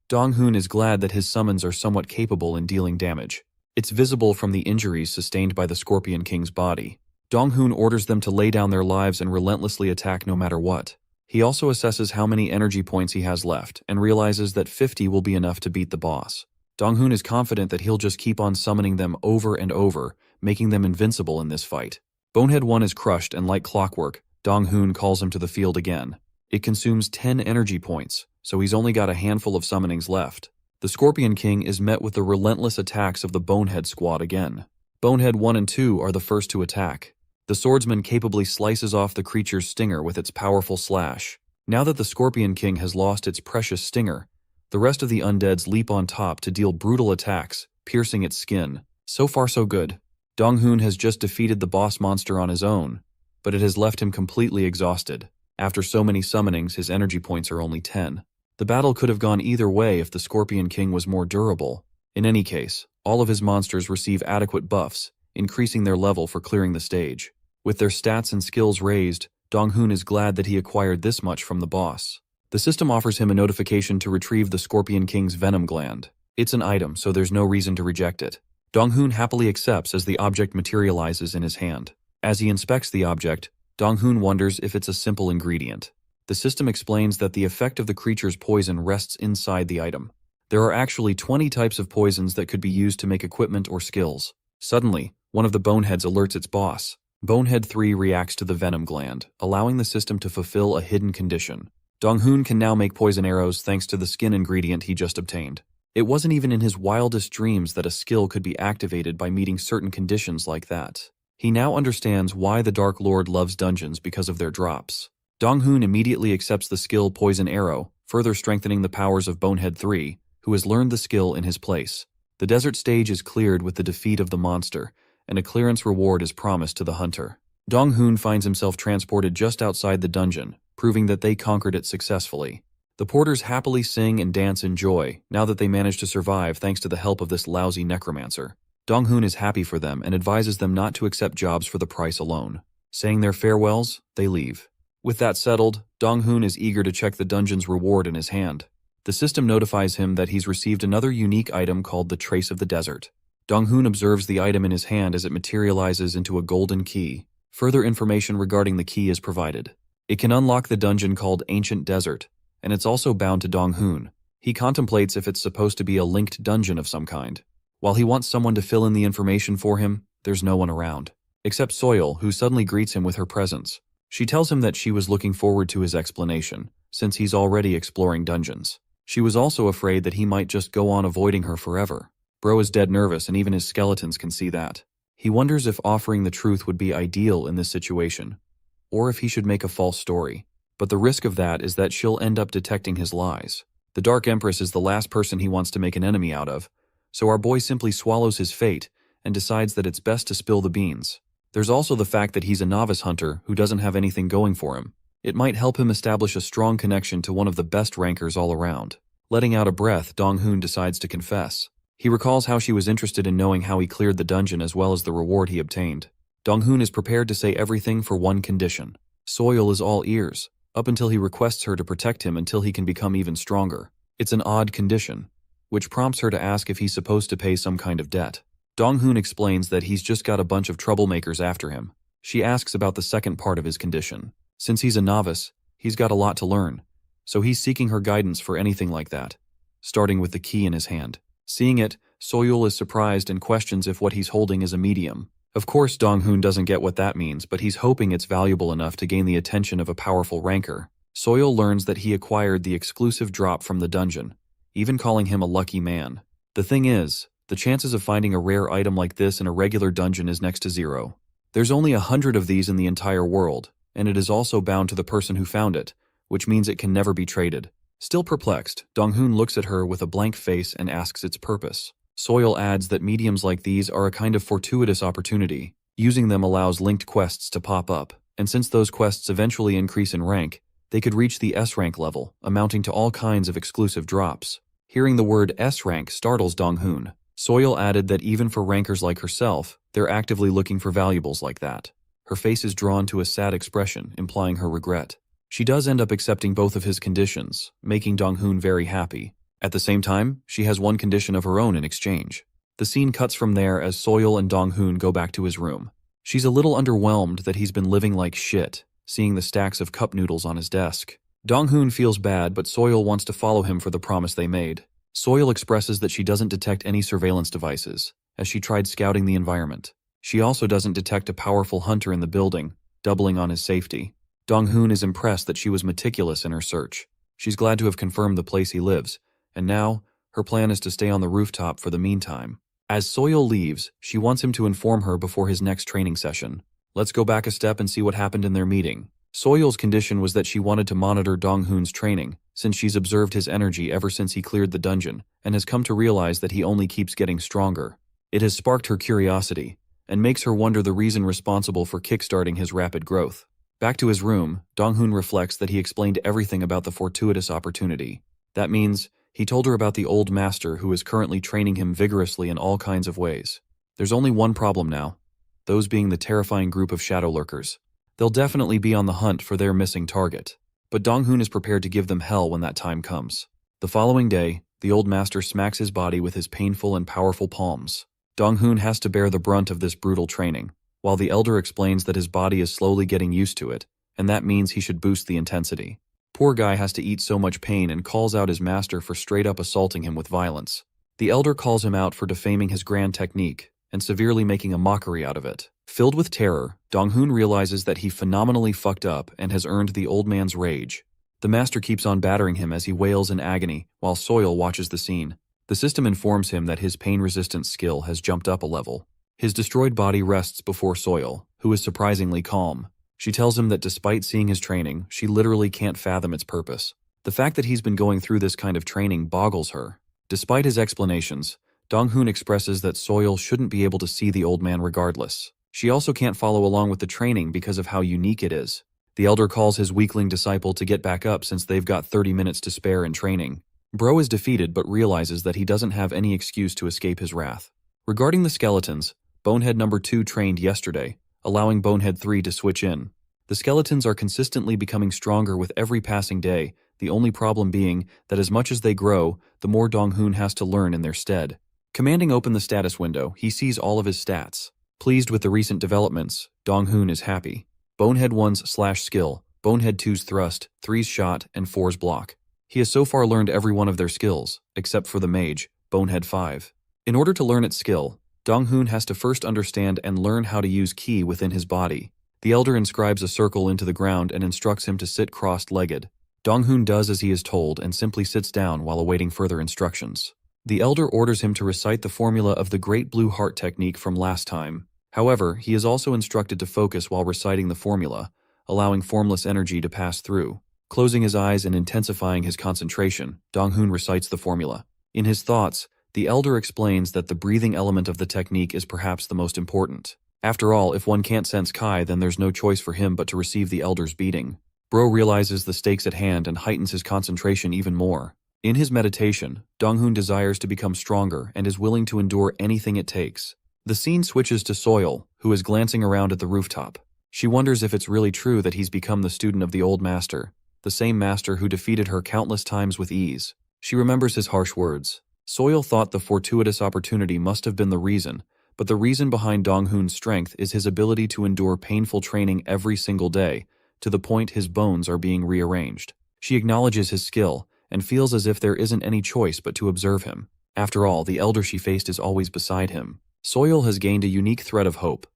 Dong-hoon is glad that his summons are somewhat capable in dealing damage. It's visible from the injuries sustained by the Scorpion King's body. Dong-hoon orders them to lay down their lives and relentlessly attack no matter what. He also assesses how many energy points he has left and realizes that 50 will be enough to beat the boss. Dong-hoon is confident that he'll just keep on summoning them over and over, making them invincible in this fight. Bonehead 1 is crushed, and like clockwork, Dong-hoon calls him to the field again. It consumes 10 energy points, so he's only got a handful of summonings left. The Scorpion King is met with the relentless attacks of the Bonehead squad again. Bonehead 1 and 2 are the first to attack. The swordsman capably slices off the creature's stinger with its powerful slash. Now that the Scorpion King has lost its precious stinger, the rest of the undeads leap on top to deal brutal attacks, piercing its skin. So far so good. Dong-hoon has just defeated the boss monster on his own, but it has left him completely exhausted. After so many summonings, his energy points are only 10. The battle could have gone either way if the Scorpion King was more durable. In any case, all of his monsters receive adequate buffs, increasing their level for clearing the stage. With their stats and skills raised, Dong-hoon is glad that he acquired this much from the boss. The system offers him a notification to retrieve the Scorpion King's venom gland. It's an item, so there's no reason to reject it. Dong-hoon happily accepts as the object materializes in his hand. As he inspects the object, Dong-hoon wonders if it's a simple ingredient. The system explains that the effect of the creature's poison rests inside the item. There are actually 20 types of poisons that could be used to make equipment or skills. Suddenly, one of the boneheads alerts its boss. Bonehead 3 reacts to the venom gland, allowing the system to fulfill a hidden condition. Dong-hoon can now make poison arrows thanks to the skin ingredient he just obtained. It wasn't even in his wildest dreams that a skill could be activated by meeting certain conditions like that. He now understands why the Dark Lord loves dungeons because of their drops. Dong-hoon immediately accepts the skill Poison Arrow, further strengthening the powers of Bonehead 3, who has learned the skill in his place. The desert stage is cleared with the defeat of the monster, and a clearance reward is promised to the hunter. Dong-hoon finds himself transported just outside the dungeon, proving that they conquered it successfully. The porters happily sing and dance in joy, now that they managed to survive thanks to the help of this lousy necromancer. Dong-hoon is happy for them and advises them not to accept jobs for the price alone. Saying their farewells, they leave. With that settled, Dong-hoon is eager to check the dungeon's reward in his hand. The system notifies him that he's received another unique item called the Trace of the Desert. Dong-hoon observes the item in his hand as it materializes into a golden key. Further information regarding the key is provided. It can unlock the dungeon called Ancient Desert, and it's also bound to Dong-hoon. He contemplates if it's supposed to be a linked dungeon of some kind. While he wants someone to fill in the information for him, there's no one around. Except Soil, who suddenly greets him with her presence. She tells him that she was looking forward to his explanation, since he's already exploring dungeons. She was also afraid that he might just go on avoiding her forever. Bro is dead nervous, and even his skeletons can see that. He wonders if offering the truth would be ideal in this situation, or if he should make a false story. But the risk of that is that she'll end up detecting his lies. The Dark Empress is the last person he wants to make an enemy out of, so our boy simply swallows his fate and decides that it's best to spill the beans. There's also the fact that he's a novice hunter who doesn't have anything going for him. It might help him establish a strong connection to one of the best rankers all around. Letting out a breath, Dong-hoon decides to confess. He recalls how she was interested in knowing how he cleared the dungeon as well as the reward he obtained. Dong-hoon is prepared to say everything for one condition. Soil is all ears, up until he requests her to protect him until he can become even stronger. It's an odd condition, which prompts her to ask if he's supposed to pay some kind of debt. Dong-hoon explains that he's just got a bunch of troublemakers after him. She asks about the second part of his condition. Since he's a novice, he's got a lot to learn, so he's seeking her guidance for anything like that, starting with the key in his hand. Seeing it, Soyul is surprised and questions if what he's holding is a medium. Of course, Dong-hoon doesn't get what that means, but he's hoping it's valuable enough to gain the attention of a powerful ranker. Soyul learns that he acquired the exclusive drop from the dungeon, even calling him a lucky man. The thing is, the chances of finding a rare item like this in a regular dungeon is next to zero. There's only 100 of these in the entire world, and it is also bound to the person who found it, which means it can never be traded. Still perplexed, Dong-hoon looks at her with a blank face and asks its purpose. Soil adds that mediums like these are a kind of fortuitous opportunity. Using them allows linked quests to pop up, and since those quests eventually increase in rank, They could reach the S-rank level, amounting to all kinds of exclusive drops. Hearing the word S-rank startles Dong-hoon. Soil added that even for rankers like herself, they're actively looking for valuables like that. Her face is drawn to a sad expression, implying her regret. She does end up accepting both of his conditions, making Dong-hoon very happy. At the same time, she has one condition of her own in exchange. The scene cuts from there as Soil and Dong-hoon go back to his room. She's a little underwhelmed that he's been living like shit, seeing the stacks of cup noodles on his desk. Dong-hoon feels bad, but Soil wants to follow him for the promise they made. Soil expresses that she doesn't detect any surveillance devices, as she tried scouting the environment. She also doesn't detect a powerful hunter in the building, doubling on his safety. Dong-hoon is impressed that she was meticulous in her search. She's glad to have confirmed the place he lives, and now, her plan is to stay on the rooftop for the meantime. As Soil leaves, she wants him to inform her before his next training session. Let's go back a step and see what happened in their meeting. Soil's condition was that she wanted to monitor Dong-hoon's training, since she's observed his energy ever since he cleared the dungeon, and has come to realize that he only keeps getting stronger. It has sparked her curiosity, and makes her wonder the reason responsible for kickstarting his rapid growth. Back to his room, Dong-hoon reflects that he explained everything about the fortuitous opportunity. That means, he told her about the old master who is currently training him vigorously in all kinds of ways. There's only one problem now, those being the terrifying group of shadow lurkers. They'll definitely be on the hunt for their missing target, but Dong-hoon is prepared to give them hell when that time comes. The following day, the old master smacks his body with his painful and powerful palms. Dong-hoon has to bear the brunt of this brutal training, while the elder explains that his body is slowly getting used to it, and that means he should boost the intensity. Poor guy has to eat so much pain and calls out his master for straight-up assaulting him with violence. The elder calls him out for defaming his grand technique and severely making a mockery out of it. Filled with terror, Dong-hoon realizes that he phenomenally fucked up and has earned the old man's rage. The master keeps on battering him as he wails in agony, while Soil watches the scene. The system informs him that his pain-resistant skill has jumped up a level. His destroyed body rests before Soil, who is surprisingly calm. She tells him that despite seeing his training, she literally can't fathom its purpose. The fact that he's been going through this kind of training boggles her. Despite his explanations, Dong-hoon expresses that Soil shouldn't be able to see the old man regardless. She also can't follow along with the training because of how unique it is. The elder calls his weakling disciple to get back up since they've got 30 minutes to spare in training. Bro is defeated but realizes that he doesn't have any excuse to escape his wrath. Regarding the skeletons, Bonehead number 2 trained yesterday, allowing Bonehead 3 to switch in. The skeletons are consistently becoming stronger with every passing day, the only problem being that as much as they grow, the more Dong-hoon has to learn in their stead. Commanding open the status window, he sees all of his stats. Pleased with the recent developments, Dong-hoon is happy. Bonehead 1's /skill, Bonehead 2's thrust, 3's shot, and 4's block. He has so far learned every one of their skills, except for the mage, Bonehead 5. In order to learn its skill, Dong-hoon has to first understand and learn how to use ki within his body. The elder inscribes a circle into the ground and instructs him to sit crossed-legged. Dong-hoon does as he is told and simply sits down while awaiting further instructions. The elder orders him to recite the formula of the Great Blue Heart technique from last time. However, he is also instructed to focus while reciting the formula, allowing formless energy to pass through. Closing his eyes and intensifying his concentration, Dong-hoon recites the formula. In his thoughts, the elder explains that the breathing element of the technique is perhaps the most important. After all, if one can't sense Kai, then there's no choice for him but to receive the elder's beating. Bro realizes the stakes at hand and heightens his concentration even more. In his meditation, Dong-hoon desires to become stronger and is willing to endure anything it takes. The scene switches to Soil, who is glancing around at the rooftop. She wonders if it's really true that he's become the student of the old master, the same master who defeated her countless times with ease. She remembers his harsh words. Soil thought the fortuitous opportunity must have been the reason, but the reason behind Dong-hoon's strength is his ability to endure painful training every single day, to the point his bones are being rearranged. She acknowledges his skill, and feels as if there isn't any choice but to observe him. After all, the elder she faced is always beside him. Soil has gained a unique thread of hope,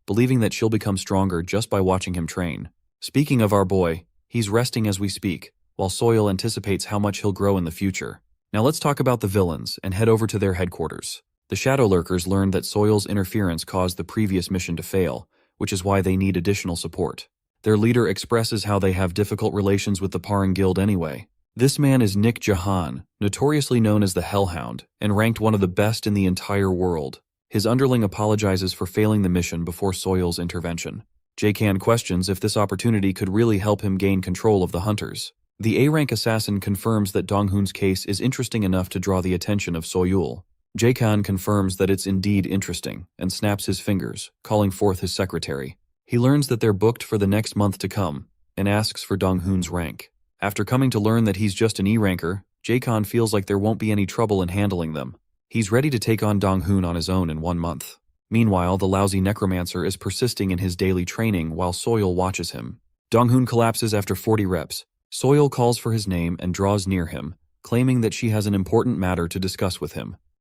believing that she'll become stronger just by watching him train. Speaking of our boy, he's resting as we speak, while Soil anticipates how much he'll grow in the future. Now let's talk about the villains and head over to their headquarters. The Shadow Lurkers learned that Soil's interference caused the previous mission to fail, which is why they need additional support. Their leader expresses how they have difficult relations with the Parang Guild anyway. This man is Nick Jahan, notoriously known as the Hellhound, and ranked one of the best in the entire world. His underling apologizes for failing the mission before Soil's intervention. Jae-kan questions if this opportunity could really help him gain control of the hunters. The A-rank assassin confirms that Dong-hoon's case is interesting enough to draw the attention of Soyul. Jae-kan confirms that it's indeed interesting, and snaps his fingers, calling forth his secretary. He learns that they're booked for the next month to come, and asks for Dong-hoon's rank. After coming to learn that he's just an E-ranker, Jae-kan feels like there won't be any trouble in handling them. He's ready to take on Dong-hoon on his own in 1 month. Meanwhile, the lousy Necromancer is persisting in his daily training while Soyul watches him. Dong-hoon collapses after 40 reps. Soyul calls for his name and draws near him, claiming that she has an important matter to discuss with him.